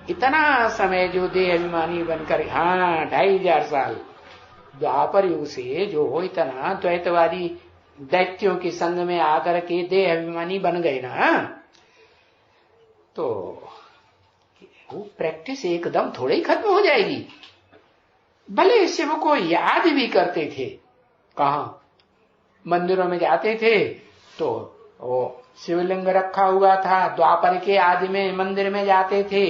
इतना समय जो देह अभिमानी बनकर, 2500 साल द्वापर युग से जो हो इतना द्वैतवादी दैत्यों के संग में आकर के देह अभिमानी बन गए ना, तो वो प्रैक्टिस एकदम थोड़े ही खत्म हो जाएगी। भले शिव को याद भी करते थे, कहां मंदिरों में जाते थे तो वो शिवलिंग रखा हुआ था, द्वापर के आदि में मंदिर में जाते थे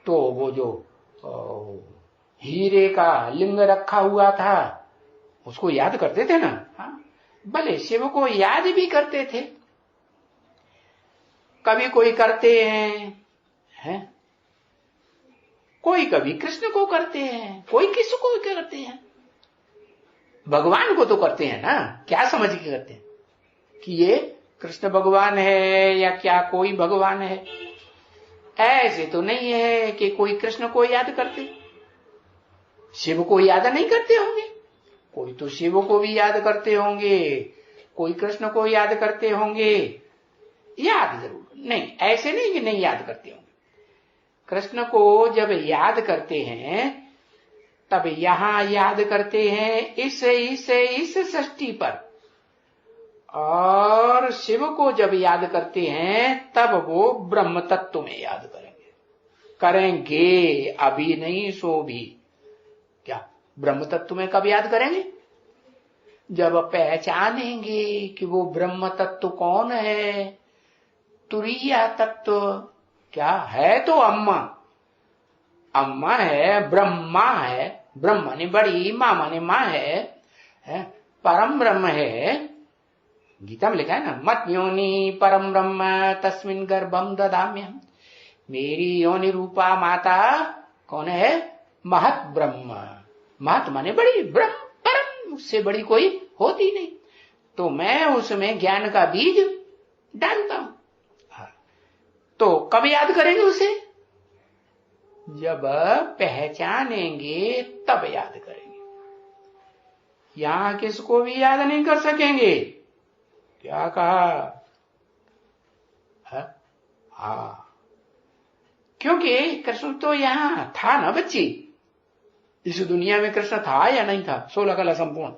तो वो जो हीरे का लिंग रखा हुआ था उसको याद करते थे ना। भले शिव को याद भी करते थे, कभी कोई करते हैं, कोई कभी कृष्ण को करते हैं, कोई किसको करते हैं, भगवान को तो करते हैं ना। क्या समझ के करते हैं कि ये कृष्ण भगवान है या क्या कोई भगवान है? ऐसे तो नहीं है कि कोई कृष्ण को याद करते, शिव को याद नहीं करते होंगे। कोई तो शिव को भी याद करते होंगे, कोई कृष्ण को याद करते होंगे, याद जरूर नहीं, ऐसे नहीं कि नहीं याद करते होंगे। कृष्ण को जब याद करते हैं तब यहां याद करते हैं इस सृष्टि पर, और शिव को जब याद करते हैं तब वो ब्रह्म तत्व में याद करेंगे, अभी नहीं सो भी। क्या ब्रह्म तत्व में कब याद करेंगे? जब पहचानेंगे कि वो ब्रह्म तत्व कौन है, तुरीय तत्व क्या है। तो अम्मा है, ब्रह्मा है, ब्रह्म ने बड़ी, मां माने मां है, परम ब्रह्म है। गीता में लिखा है ना, मत योनि परम ब्रह्म तस्मिन गर्भम ददाम्यहम्। मेरी योनि रूपा माता कौन है? महत ब्रह्म। महत माने बड़ी, ब्रह्म परम, उससे बड़ी कोई होती नहीं। तो मैं उसमें ज्ञान का बीज डालता हूं। तो कब याद करेंगे उसे? जब पहचानेंगे तब याद करेंगे। यहां किसको भी याद नहीं कर सकेंगे। क्या कहा? क्योंकि कृष्ण तो यहां था ना बच्ची। इस दुनिया में कृष्ण था या नहीं था? 16 कला संपूर्ण।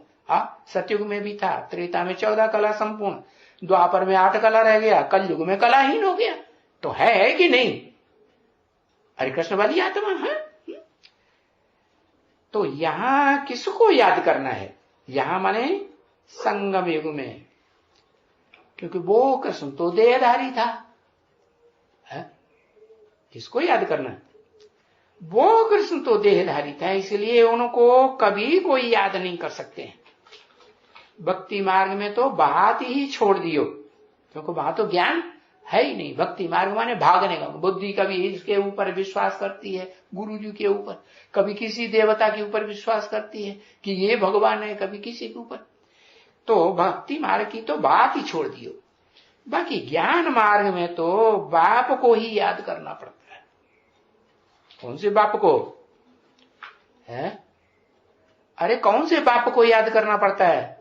सतयुग में भी था, त्रेता में 14 कला संपूर्ण, द्वापर में 8 कला रह गया, कलयुग में कलाहीन हो गया। तो है कि नहीं? हरे कृष्ण वाली आत्मा है। तो यहां किसको याद करना है? यहां माने संगम युग में, क्योंकि वो कृष्ण तो देहधारी था। किसको याद करना है? वो कृष्ण तो देहधारी था, इसलिए उनको कभी कोई याद नहीं कर सकते हैं। भक्ति मार्ग में तो बात ही छोड़ दियो, क्योंकि वहां तो ज्ञान है ही नहीं। भक्ति मार्ग माने भागने का। बुद्धि कभी इसके ऊपर विश्वास करती है, गुरु जी के ऊपर, कभी किसी देवता के ऊपर विश्वास करती है कि ये भगवान है, कभी किसी के ऊपर। तो भक्ति मार्ग की तो बात ही छोड़ दियो। बाकी ज्ञान मार्ग में तो बाप को ही याद करना पड़ता है। कौन से बाप को है? अरे कौन से बाप को याद करना पड़ता है?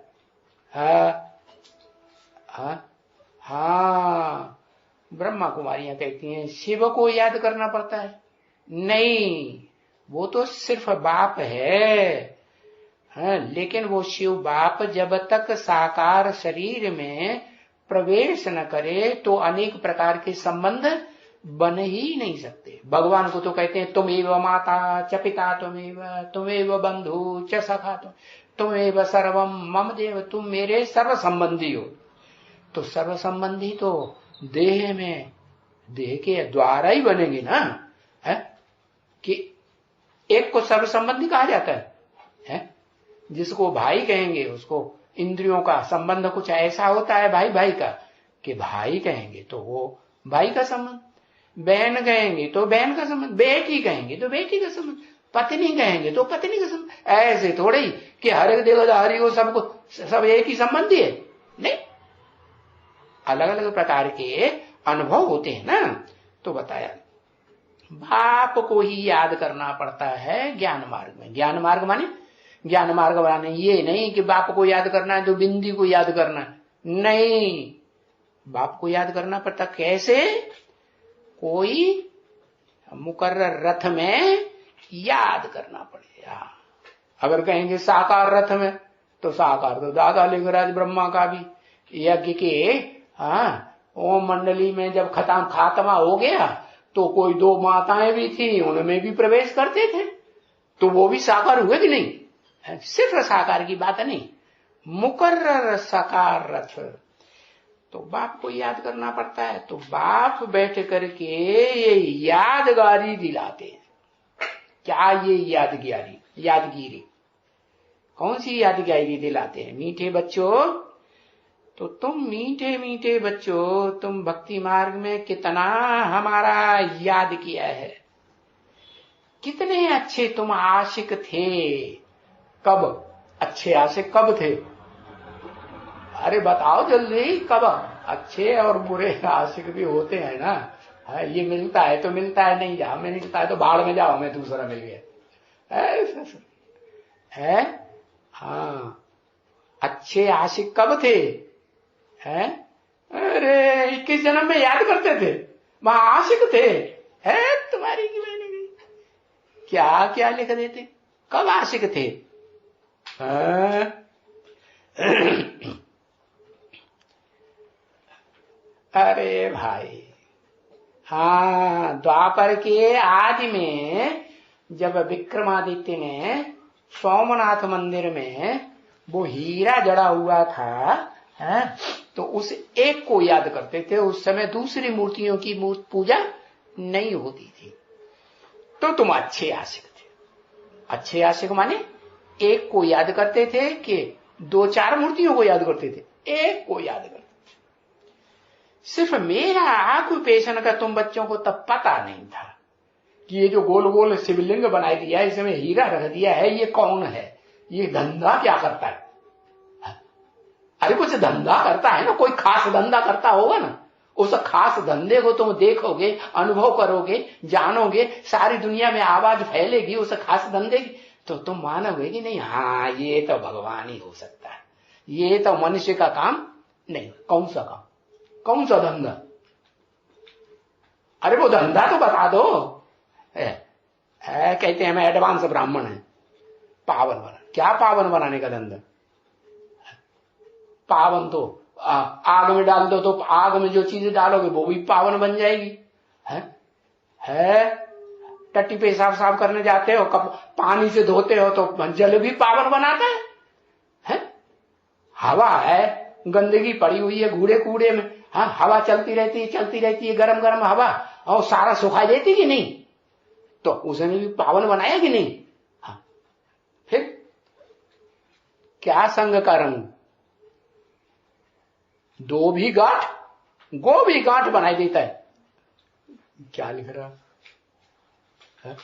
ब्रह्मा कुमारियां कहती हैं शिव को याद करना पड़ता है। नहीं, वो तो सिर्फ बाप है। लेकिन वो शिव बाप जब तक साकार शरीर में प्रवेश न करे तो अनेक प्रकार के संबंध बन ही नहीं सकते। भगवान को तो कहते हैं तुमेव माता च पिता तुमेव बंधु च सखा तुमेव सर्वम मम देव, तुम मेरे सर्व संबंधी हो। तो सर्व संबंधी तो देह में, देह के द्वारा ही बनेंगे ना। कि एक को सर्व संबंधी कहा जाता है, जिसको भाई कहेंगे उसको इंद्रियों का संबंध कुछ ऐसा होता है भाई भाई का, कि भाई कहेंगे तो वो भाई का संबंध, बहन कहेंगे तो बहन का संबंध, बेटी कहेंगे तो बेटी का संबंध, पत्नी कहेंगे तो पत्नी का संबंध। ऐसे थोड़े ही कि हर एक देवधारी को सबको सब एक ही संबंधी है, नहीं, अलग अलग प्रकार के अनुभव होते हैं ना। तो बताया बाप को ही याद करना पड़ता है ज्ञान मार्ग में। ज्ञान मार्ग माने ज्ञान मार्ग माने ये नहीं कि बाप को याद करना है तो बिंदी को याद करना है, नहीं, बाप को याद करना पड़ता। कैसे? कोई मुकर्रर रथ में याद करना पड़ेगा। अगर कहेंगे साकार रथ में, तो साकार तो दादा लिंगराज ब्रह्मा का भी यज्ञ के ओम मंडली में जब खात्मा हो गया तो कोई 2 माताएं भी थी, उनमें भी प्रवेश करते थे, तो वो भी साकार हुए कि नहीं? सिर्फ साकार की बात नहीं, मुकर्रर साकार रथ। तो बाप को याद करना पड़ता है, तो बाप बैठ करके ये यादगारी दिलाते हैं। क्या ये यादगिरी कौन सी यादगिरी दिलाते हैं? मीठे बच्चों, तो तुम मीठे मीठे बच्चों, तुम भक्ति मार्ग में कितना हमारा याद किया है, कितने अच्छे तुम आशिक थे। कब अच्छे आशिक कब थे? अरे बताओ जल्दी, कब? अच्छे और बुरे आशिक भी होते हैं ना। ये मिलता है तो मिलता है, नहीं जा मिलता है तो बाढ़ में जाओ, मैं दूसरा मिल गया है। हाँ, अच्छे आशिक कब थे? हैं? अरे 21 जन्म में याद करते थे, वहां आशिक थे। है तुम्हारी की मैंने भी क्या क्या लिख देते, कब आशिक थे? अरे भाई, हाँ, द्वापर के आदि में जब विक्रमादित्य ने सोमनाथ मंदिर में वो हीरा जड़ा हुआ था, तो उस एक को याद करते थे। उस समय दूसरी मूर्तियों की पूजा नहीं होती थी। तो तुम अच्छे आशिक थे। अच्छे आशिक माने एक को याद करते थे कि 2-4 मूर्तियों को याद करते थे? एक को याद करते थे। सिर्फ मेरा ऑक्यूपेशन का तुम बच्चों को तब पता नहीं था कि ये जो गोल गोल शिवलिंग बनाई दिया है, इसमें हीरा रख दिया है, ये कौन है, ये धंधा क्या करता है? अरे कुछ धंधा करता है ना, कोई खास धंधा करता होगा ना। उस खास धंधे को तुम देखोगे, अनुभव करोगे, जानोगे, सारी दुनिया में आवाज फैलेगी उस खास धंधे की, तो तुम मानोगे कि नहीं, हाँ ये तो भगवान ही हो सकता है, ये तो मनुष्य का काम नहीं। कौन सा काम, कौन सा धंधा? अरे वो धंधा तो बता दो। कहते हैं मैं एडवांस ब्राह्मण है, पावन बना। क्या पावन बनाने का धंधा? पावन तो आग में डाल दो, तो आग में जो चीजें डालोगे वो भी पावन बन जाएगी। है टट्टी पेशाब साफ करने जाते हो, कब पानी से धोते हो तो जल भी पावन बनाता है? हवा है, गंदगी पड़ी हुई है कूड़े कूड़े में, हाँ, हवा चलती रहती है गरम गरम हवा, और सारा सुखा देती कि नहीं? तो उसने भी पावन बनाया कि नहीं? हाँ, फिर क्या संग का रंग? दो भी गांठ, गो भी गांठ बनाई देता है। क्या लिख रहा है?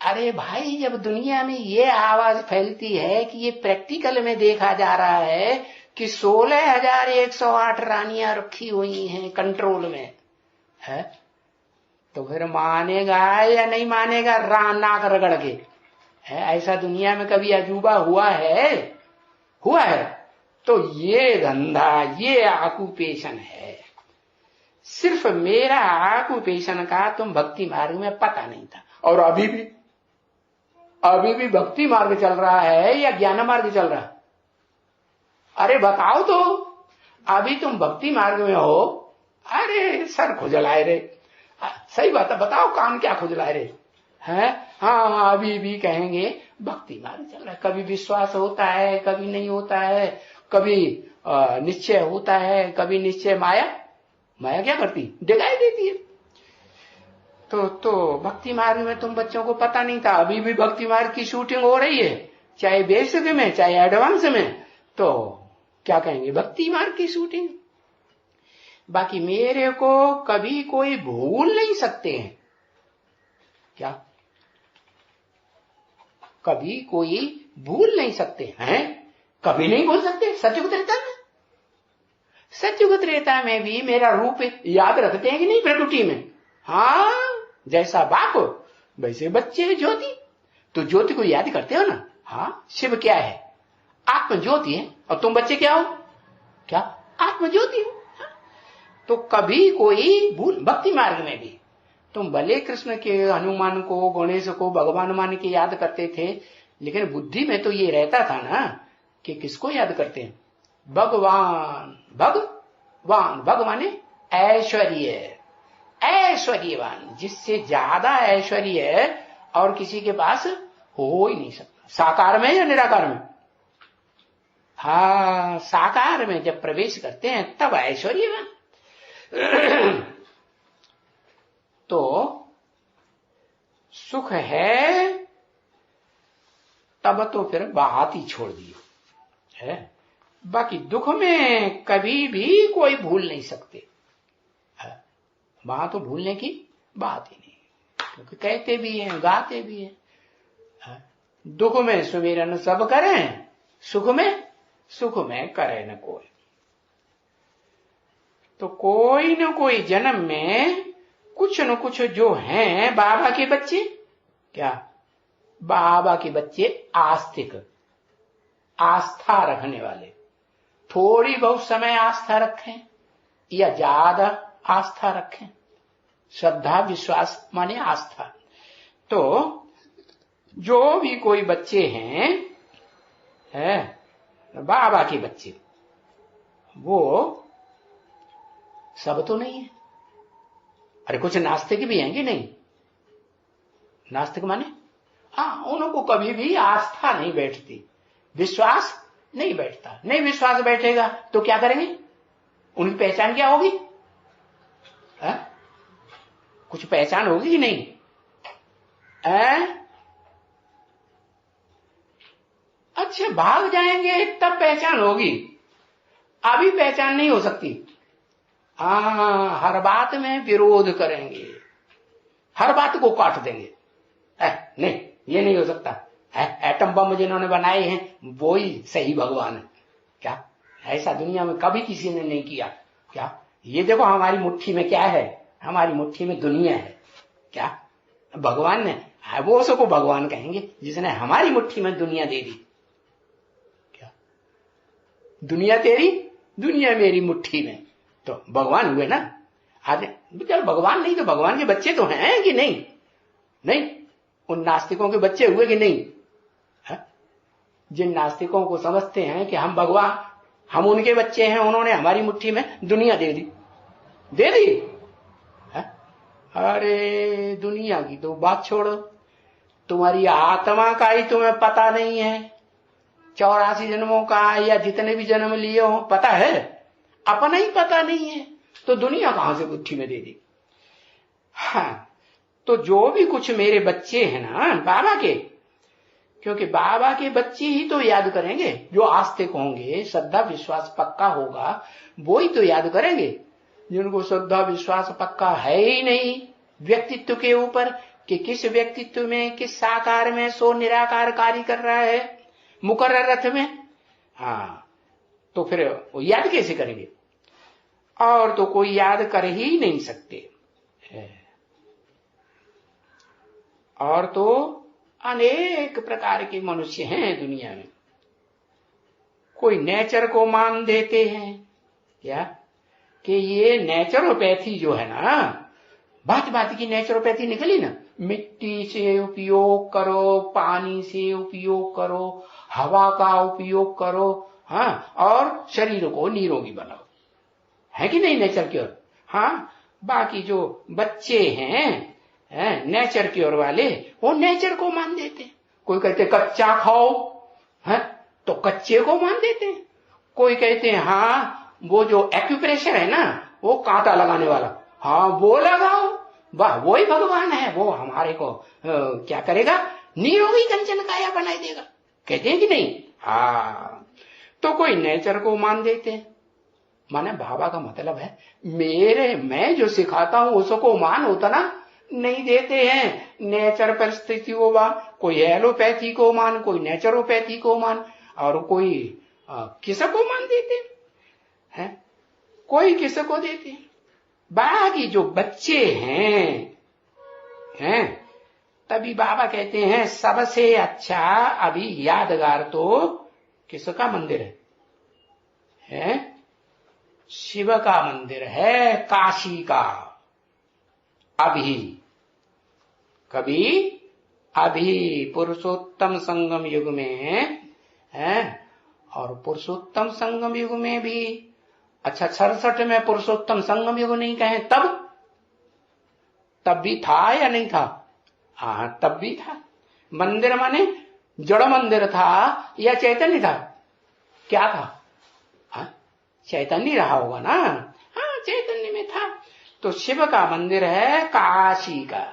अरे भाई, जब दुनिया में ये आवाज फैलती है कि ये प्रैक्टिकल में देखा जा रहा है कि 16,108 रानियां रखी हुई हैं कंट्रोल में, है, तो फिर मानेगा या नहीं मानेगा? नाक रगड़ के, है? ऐसा दुनिया में कभी अजूबा हुआ है? तो ये धंधा, ये ऑक्यूपेशन है। सिर्फ मेरा ऑक्यूपेशन का तुम भक्ति मार्ग में पता नहीं था, और अभी भी भक्ति मार्ग चल रहा है या ज्ञान मार्ग चल रहा है? अरे बताओ तो, अभी तुम भक्ति मार्ग में हो? अरे सर खुजलाए रे, सही बात है, बताओ कान क्या खुजलाए रे? हैं? हाँ, अभी भी कहेंगे भक्ति मार्ग चल रहा है। कभी विश्वास होता है, कभी नहीं होता है, कभी निश्चय होता है, कभी निश्चय माया क्या करती? डिगाई देती है। तो भक्ति मार्ग में तुम बच्चों को पता नहीं था। अभी भी भक्ति मार्ग की शूटिंग हो रही है, चाहे बेसिक में चाहे एडवांस में, तो क्या कहेंगे? भक्ति मार्ग की शूटिंग। बाकी मेरे को कभी कोई भूल नहीं सकते हैं क्या? कभी कोई भूल नहीं सकते हैं? कभी नहीं भूल सकते। सत्युग त्रेता में भी मेरा रूप याद रखते हैं कि नहीं? प्रकृति में हाँ, जैसा बाप वैसे बच्चे हैं ज्योति। तो ज्योति को याद करते हो ना। हाँ, शिव क्या है? आत्म ज्योति है। और तुम बच्चे क्या हो? क्या? आत्म ज्योति हो। तो कभी कोई भूल, भक्ति मार्ग में भी तुम भले कृष्ण के, हनुमान को, गणेश को भगवान मान के याद करते थे, लेकिन बुद्धि में तो ये रहता था ना कि किसको याद करते हैं? भगवान। भगवान, भग माने ऐश्वर्य, ऐश्वर्यवान, जिससे ज्यादा ऐश्वर्य और किसी के पास हो ही नहीं सकता। साकार में या निराकार में? हाँ, साकार में जब प्रवेश करते हैं तब ऐश्वर्यवान। तो सुख है तब तो फिर बात ही छोड़ दियो है। बाकी दुख में कभी भी कोई भूल नहीं सकते। वहां तो भूलने की बात ही नहीं, क्योंकि कहते भी हैं, गाते भी हैं, दुख में सुमिरन सब करें, सुख में करे न कोई। तो कोई न कोई जन्म में कुछ न कुछ जो हैं बाबा के बच्चे, क्या बाबा के बच्चे आस्तिक, आस्था रखने वाले, थोड़ी बहुत समय आस्था रखें या ज्यादा आस्था रखें, श्रद्धा विश्वास माने आस्था। तो जो भी कोई बच्चे हैं बाबा के बच्चे, वो सब तो नहीं है। अरे कुछ नास्तिक भी हैं कि नहीं? नास्तिक माने हाँ, उनको कभी भी आस्था नहीं बैठती, विश्वास नहीं बैठता। नहीं विश्वास बैठेगा तो क्या करेंगे? उनकी पहचान क्या होगी? कुछ पहचान होगी कि नहीं? अच्छा, भाग जाएंगे तब पहचान होगी, अभी पहचान नहीं हो सकती। हर बात में विरोध करेंगे, हर बात को काट देंगे। नहीं, ये नहीं हो सकता। एटम बम जिन्होंने बनाए हैं वो ही सही भगवान है क्या? ऐसा दुनिया में कभी किसी ने नहीं किया क्या? ये देखो हमारी मुट्ठी में क्या है? हमारी मुट्ठी में दुनिया है क्या? भगवान ने, वो उसको भगवान कहेंगे जिसने हमारी मुट्ठी में दुनिया दे दी क्या? दुनिया तेरी, दुनिया मेरी मुट्ठी में, तो भगवान हुए ना। आज चल भगवान नहीं तो भगवान के बच्चे तो हैं कि नहीं? नहीं, उन नास्तिकों के बच्चे हुए कि नहीं? जिन नास्तिकों को समझते हैं कि हम भगवान, हम उनके बच्चे हैं, उन्होंने हमारी मुट्ठी में दुनिया दे दी, दे दी। अरे दुनिया की तो बात छोड़ो, तुम्हारी आत्मा का ही तुम्हें पता नहीं है। 84 जन्मों का या जितने भी जन्म लिए हो पता है? अपना ही पता नहीं है तो दुनिया कहां से मुट्ठी में दे दी? हाँ, तो जो भी कुछ मेरे बच्चे हैं ना बाबा के, क्योंकि बाबा के बच्चे ही तो याद करेंगे, जो आस्तिक होंगे, श्रद्धा विश्वास पक्का होगा वो ही तो याद करेंगे। जिनको श्रद्धा विश्वास पक्का है ही नहीं व्यक्तित्व के ऊपर कि किस व्यक्तित्व में, किस साकार में सो निराकार कार्य कर रहा है मुकर्रर रथ में, हाँ, तो फिर वो याद कैसे करेंगे? और तो कोई याद कर ही नहीं सकते। और तो अनेक प्रकार के मनुष्य हैं दुनिया में। कोई नेचर को मान देते हैं क्या कि ये नेचुरोपैथी जो है ना, बात बात की नेचुरोपैथी निकली ना, मिट्टी से उपयोग करो, पानी से उपयोग करो, हवा का उपयोग करो, हाँ, और शरीर को निरोगी बनाओ, है कि नहीं नेचर की ओर? हाँ, बाकी जो बच्चे हैं नेचर की ओर वाले, वो नेचर को मान देते हैं। कोई कहते कच्चा खाओ, है तो कच्चे को मान देते हैं। कोई कहते हैं हाँ वो जो एक्यूप्रेशर है ना, वो कांटा लगाने वाला, हाँ वो लगाओ, वाह वो ही भगवान है, वो हमारे को क्या करेगा? निरोगी कंचन काया बनाई देगा, कहते हैं कि नहीं? हाँ, तो कोई नेचर को मान देते हैं। माने बाबा का मतलब है मैं जो सिखाता हूं उसको मान, उतना नहीं देते हैं। नेचर परिस्थिति को मान, कोई एलोपैथी को मान, कोई नेचुरोपैथी को मान, और कोई किसको मान देते हैं, कोई किसको देते हैं। बाकी जो बच्चे हैं, तभी बाबा कहते हैं सबसे अच्छा अभी यादगार तो किसका मंदिर है? शिव का मंदिर है, काशी का। अभी कभी अभी पुरुषोत्तम संगम युग में है, और पुरुषोत्तम संगम युग में भी अच्छा 67 में पुरुषोत्तम संगम युग नहीं कहे तब भी था या नहीं था? हाँ, तब भी था। मंदिर माने जड़ मंदिर था या चैतन्य था? क्या था? हाँ, चैतन्य रहा होगा ना। हाँ, चैतन्य में था। तो शिव का मंदिर है काशी का।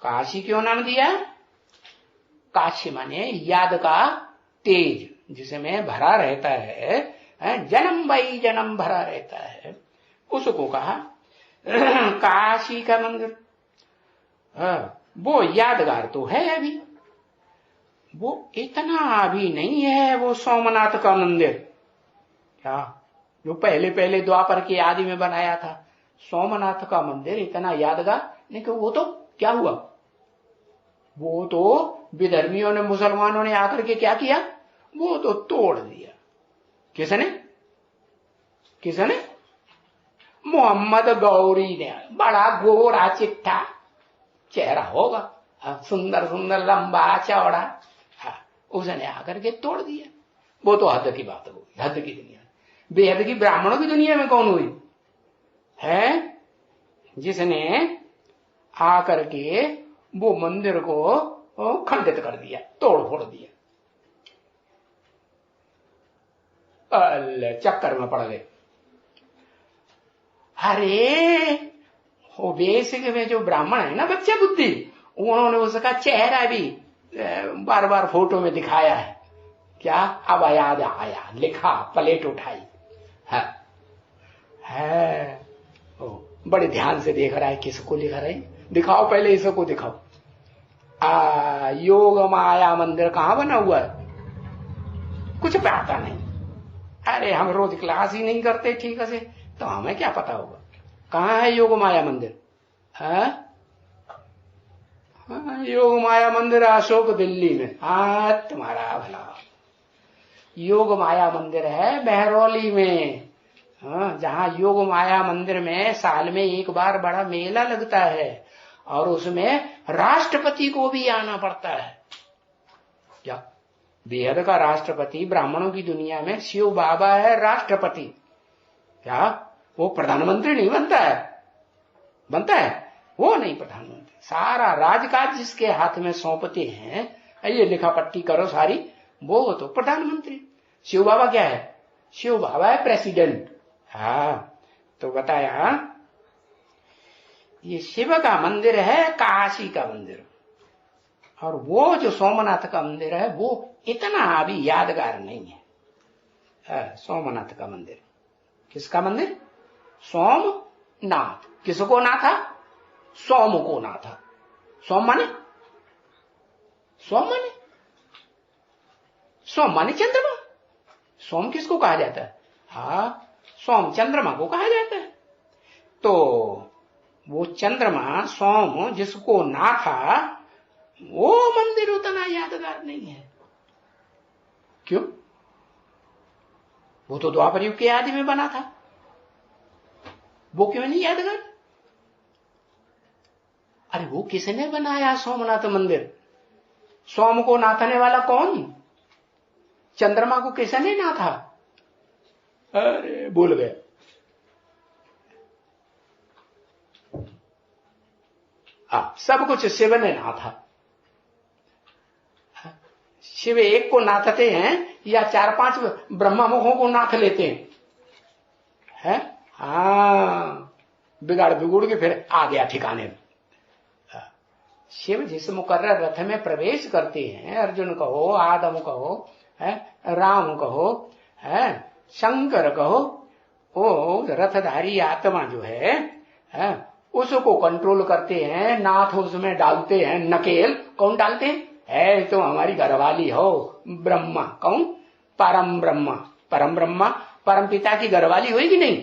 काशी क्यों नाम दिया? काशी माने याद का तेज, जिसमें भरा रहता है, जन्म बाई जन्म भरा रहता है, उसको कहा काशी का मंदिर। वो यादगार तो है अभी, वो इतना अभी नहीं है वो सोमनाथ का मंदिर, क्या जो पहले पहले द्वापर की आदि में बनाया था। सोमनाथ का मंदिर इतना यादगार नहीं कि वो तो क्या हुआ, वो तो विधर्मियों ने, मुसलमानों ने आकर के क्या किया, वो तो तोड़ दिया। किसने? मोहम्मद गौरी ने। बड़ा गोरा चिट्ठा चेहरा होगा, सुंदर सुंदर लंबा चौड़ा, उसने आकर के तोड़ दिया। वो तो हद की बात हो, हद की दुनिया, बेहद की ब्राह्मणों की दुनिया में कौन हुई है, जिसने आकर के वो मंदिर को खंडित कर दिया, तोड़ फोड़ दिया। चक्कर में पड़ गए। अरे वो बेसिक में जो ब्राह्मण है ना, बच्चा बुद्धि, उन्होंने उसका चेहरा भी बार बार फोटो में दिखाया है। क्या? अब याद आया, लिखा, प्लेट उठाई है। बड़े ध्यान से देख रहा है, किसको लिख रहे हैं, दिखाओ पहले इसको दिखाओ। योग माया मंदिर कहां बना हुआ है? कुछ पता नहीं। अरे हम रोज क्लास ही नहीं करते ठीक से, तो हमें क्या पता होगा कहां है योग माया मंदिर? योग माया मंदिर अशोक दिल्ली में। तुम्हारा भला। योग माया मंदिर है महरौली में, जहां योग माया मंदिर में साल में एक बार बड़ा मेला लगता है, और उसमें राष्ट्रपति को भी आना पड़ता है। क्या? बेहद का राष्ट्रपति ब्राह्मणों की दुनिया में शिव बाबा है राष्ट्रपति। क्या वो प्रधानमंत्री नहीं बनता है? वो नहीं प्रधानमंत्री। सारा राजकाज जिसके हाथ में सौंपते हैं, ये लिखा पट्टी करो सारी, वो तो प्रधानमंत्री। शिव बाबा क्या है? शिव बाबा है प्रेसिडेंट। तो बताया ये शिव का मंदिर है, काशी का मंदिर, और वो जो सोमनाथ का मंदिर है वो इतना अभी यादगार नहीं है। सोमनाथ का मंदिर। किसका मंदिर? सोमनाथ। किसको ना था? सोम को ना था। सोम माने चंद्रमा। सोम किसको कहा जाता है? सोम चंद्रमा को कहा जाता है। तो वो चंद्रमा सोम जिसको ना था, वो मंदिर उतना यादगार नहीं है। क्यों? वो तो द्वापर युग के आदि में बना था, वो क्यों नहीं यादगार? अरे वो किसने बनाया सोमनाथ मंदिर? सोम को नाथने वाला कौन? चंद्रमा को किसने नाथा? अरे भूल गए। सब कुछ शिव ने नाथा। शिव एक को नाथते हैं या 4-5 ब्रह्मा मुखों को नाथ लेते हैं? बिगाड़ बिगुड़ के फिर आ गया ठिकाने। शिव जिस मुकर्रर रथ में प्रवेश करते हैं, अर्जुन कहो, आदम कहो, राम कहो, शंकर कहो, वो रथधारी आत्मा जो है, उसको कंट्रोल करते हैं, नाथ उसमें डालते हैं नकेल। कौन डालते हैं? है तो हमारी घरवाली हो ब्रह्मा। कौन? परम ब्रह्मा। परम ब्रह्मा परम पिता की घरवाली हुई कि नहीं?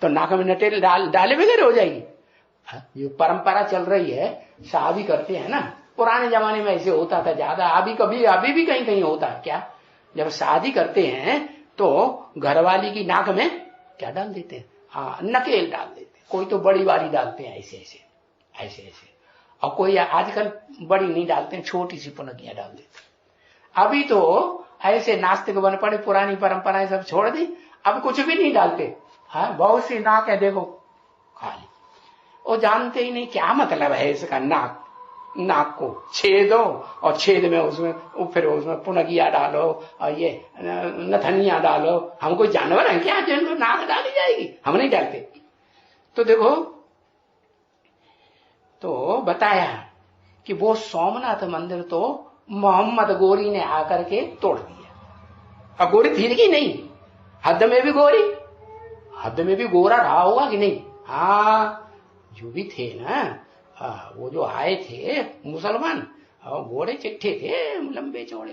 तो नाक में नटेल डाले बगैर हो जाएगी? ये परंपरा चल रही है, शादी करते हैं ना, पुराने जमाने में ऐसे होता था ज्यादा, अभी भी कहीं कहीं होता है। क्या, जब शादी करते हैं तो घरवाली की नाक में क्या डाल देते हैं? हाँ, नकेल डाल देते हैं। कोई तो बड़ी वाली डालते हैं, ऐसे ऐसे ऐसे ऐसे, और कोई आजकल बड़ी नहीं डालते हैं, छोटी सी पुनगियां डाल देते हैं। अभी तो ऐसे नास्तिक बन पड़े, पुरानी परंपराएं सब छोड़ दी, अब कुछ भी नहीं डालते। हाँ, बहुत सी नाक है देखो खाली, वो जानते ही नहीं क्या मतलब है इसका। नाक को छेदो और छेद में उसमें फिर उसमें पुनगिया डालो और ये नथनिया डालो। हम कोई जानवर हैं क्या जिनको नाक डाली जाएगी? हम नहीं डालते। तो देखो, तो बताया कि वो सोमनाथ मंदिर तो मोहम्मद गोरी ने आकर के तोड़ दिया। अब गोरी थी कि नहीं? हद में भी गोरी, हद में भी गोरा रहा होगा कि नहीं? हाँ, जो भी थे ना, वो जो आए थे मुसलमान, घोड़े चिट्ठे थे, लंबे चौड़े,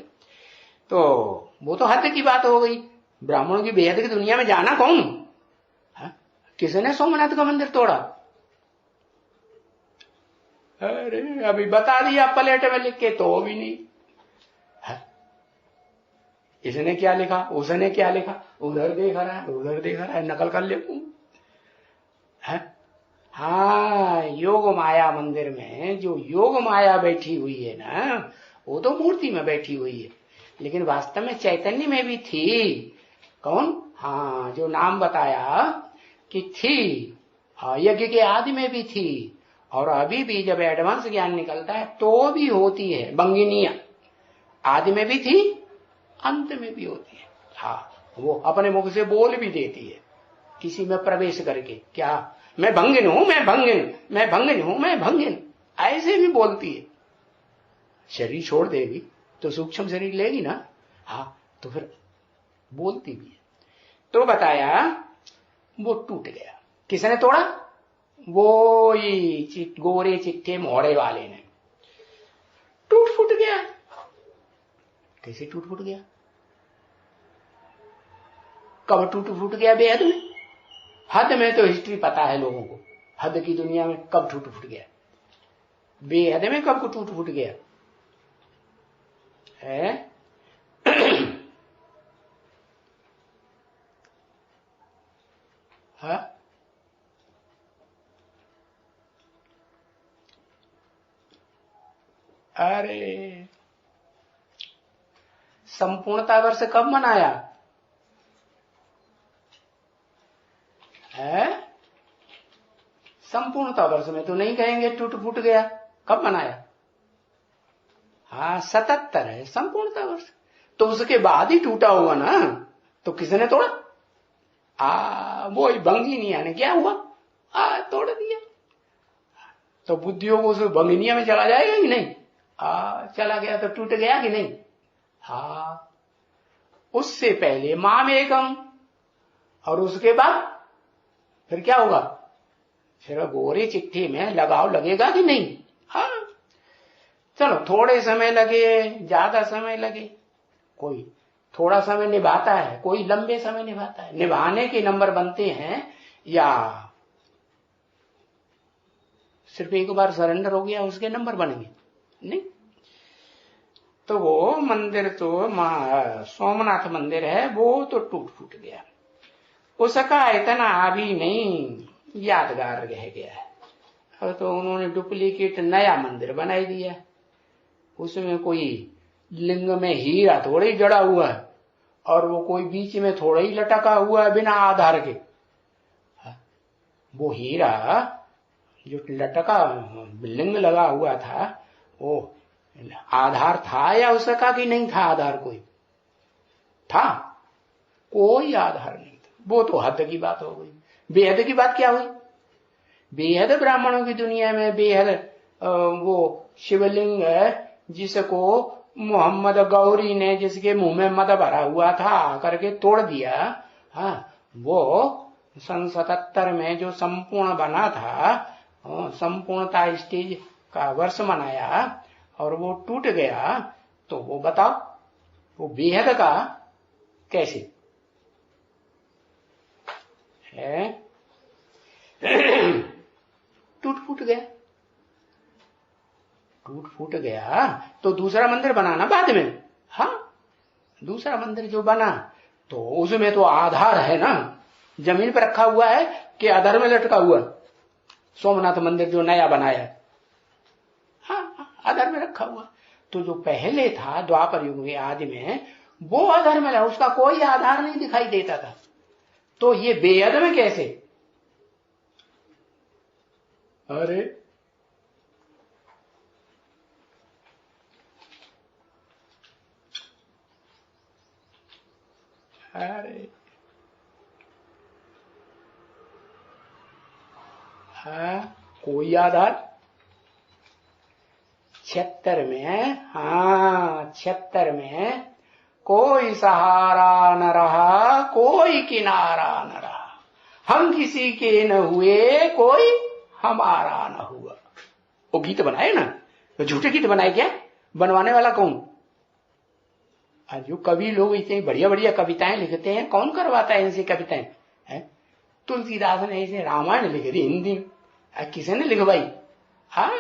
तो वो तो हद की बात हो गई। ब्राह्मणों की बेहद की दुनिया में जाना कौन? किसने सोमनाथ का मंदिर तोड़ा? अरे अभी बता दिया प्लेट में लिख के, तो भी नहीं। इसने क्या लिखा, उसने क्या लिखा, उधर देख रहा है, उधर देख रहा है, नकल कर ले। हाँ, योग माया मंदिर में जो योग माया बैठी हुई है ना, वो तो मूर्ति में बैठी हुई है, लेकिन वास्तव में चैतन्य में भी थी। कौन? हाँ, जो नाम बताया कि थी, यज्ञ के आदि में भी थी, और अभी भी जब एडवांस ज्ञान निकलता है तो भी होती है। बंगिनिया आदि में भी थी, अंत में भी होती है। हाँ, वो अपने मुख से बोल भी देती है किसी में प्रवेश करके, क्या मैं भंगिन हूं, मैं भंगिन, मैं भंगिन हूं, मैं भंगिन, ऐसे भी बोलती है। शरीर छोड़ देगी तो सूक्ष्म शरीर लेगी ना, हाँ, तो फिर बोलती भी है। तो बताया वो टूट गया। किसने तोड़ा? वो गोरे चिट्ठे मोड़े वाले ने। टूट फूट गया। कैसे टूट फूट गया? कब टूट फूट गया? बेहद में। हद में तो हिस्ट्री पता है लोगों को, हद की दुनिया में कब टूट फूट गया, बेहद में कब टूट फूट गया है? हाँ? अरे संपूर्णता वर्ष कब मनाया है? संपूर्णता वर्ष में तो नहीं कहेंगे टूट फूट गया। कब मनाया? हाँ, 77 है संपूर्णता वर्ष, तो उसके बाद ही टूटा हुआ ना। तो किसने तोड़ा? वो बंगिनिया ने। क्या हुआ? तोड़ दिया। तो बुद्धियों को उस बंगिनिया में चला जाएगा कि नहीं? चला गया तो टूट गया कि नहीं? हाँ, उससे पहले मामेकम, और उसके बाद फिर क्या होगा? फिर गोरे चिट्ठी में लगाव लगेगा कि नहीं? हाँ, चलो थोड़े समय लगे, ज्यादा समय लगे, कोई थोड़ा समय निभाता है, कोई लंबे समय निभाता है। निभाने के नंबर बनते हैं या सिर्फ एक बार सरेंडर हो गया उसके नंबर बनेंगे? नहीं। तो वो मंदिर तो सोमनाथ मंदिर है, वो तो टूट फूट गया, उसका इतना अभी नहीं यादगार रह गया है। और तो उन्होंने डुप्लीकेट नया मंदिर बना दिया, उसमें कोई लिंग में हीरा थोड़ा ही जड़ा हुआ है, और वो कोई बीच में थोड़ा ही लटका हुआ है बिना आधार के। वो हीरा जो लटका लिंग लगा हुआ था, वो आधार था या उसका कि नहीं था? आधार कोई था? कोई आधार नहीं था। वो तो हद की बात हो गई। बेहद की बात क्या हुई? बेहद ब्राह्मणों की दुनिया में बेहद वो शिवलिंग है जिसको मोहम्मद गौरी ने, जिसके मुंह में मद भरा हुआ था, करके तोड़ दिया। हाँ, वो सन 77 में जो संपूर्ण बना था, संपूर्णता स्टेज का वर्ष मनाया, और वो टूट गया, तो वो बताओ वो बेहद का कैसे है? टूट फूट गया। टूट फूट गया तो दूसरा मंदिर बनाना बाद में। हाँ, दूसरा मंदिर जो बना तो उसमें तो आधार है ना, जमीन पर रखा हुआ है कि आधार में लटका हुआ। सोमनाथ मंदिर जो नया बनाया, हाँ, आधार में रखा हुआ। तो जो पहले था द्वापर युग में आदि में, वो आधार में, उसका कोई आधार नहीं दिखाई देता था। तो ये बेअद में कैसे? अरे अरे हाँ, कोई आधार 76 में, हाँ 76 में कोई सहारा न रहा, कोई किनारा न रहा, हम किसी के न हुए, कोई हमारा न हुआ। वो गीत बनाए ना, तो झूठे गीत बनाए क्या? बनवाने वाला कौन? आज जो कवि लोग इतनी बढ़िया बढ़िया कविताएं लिखते हैं, कौन करवाता है इनसे कविताएं? तुलसीदास ने ऐसे रामायण लिख दी हिंदी में, किसी ने लिखवाई? हाँ,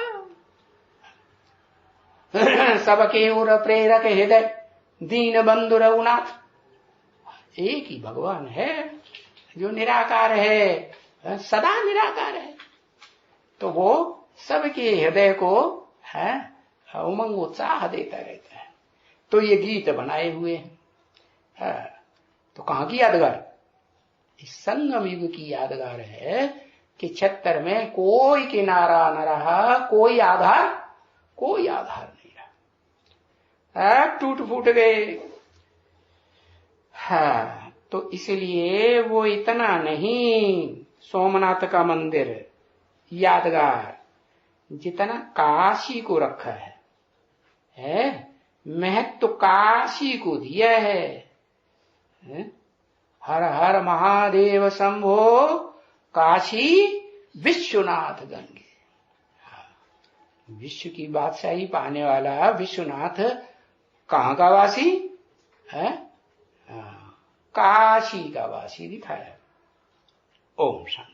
सबके ओर प्रेरक हृदय दीन बंधु रघुनाथ। एक ही भगवान है जो निराकार है, सदा निराकार है। तो वो सबके हृदय को है उमंग उत्साह देता रहता है। तो ये गीत बनाए हुए हैं। तो कहां की यादगार? इस संगम युग की यादगार है कि 76 में कोई किनारा न रहा, कोई आधार नहीं रहा, टूट फूट गए। हाँ, तो इसलिए वो इतना नहीं सोमनाथ का मंदिर यादगार जितना काशी को रखा है? महत्व तो काशी को दिया है। हर हर महादेव शंभो, काशी विश्वनाथ गंगे। विश्व की बादशाही पाने वाला विश्वनाथ कहां का वासी है? काशी का वासी दिखाया। ओम शांति।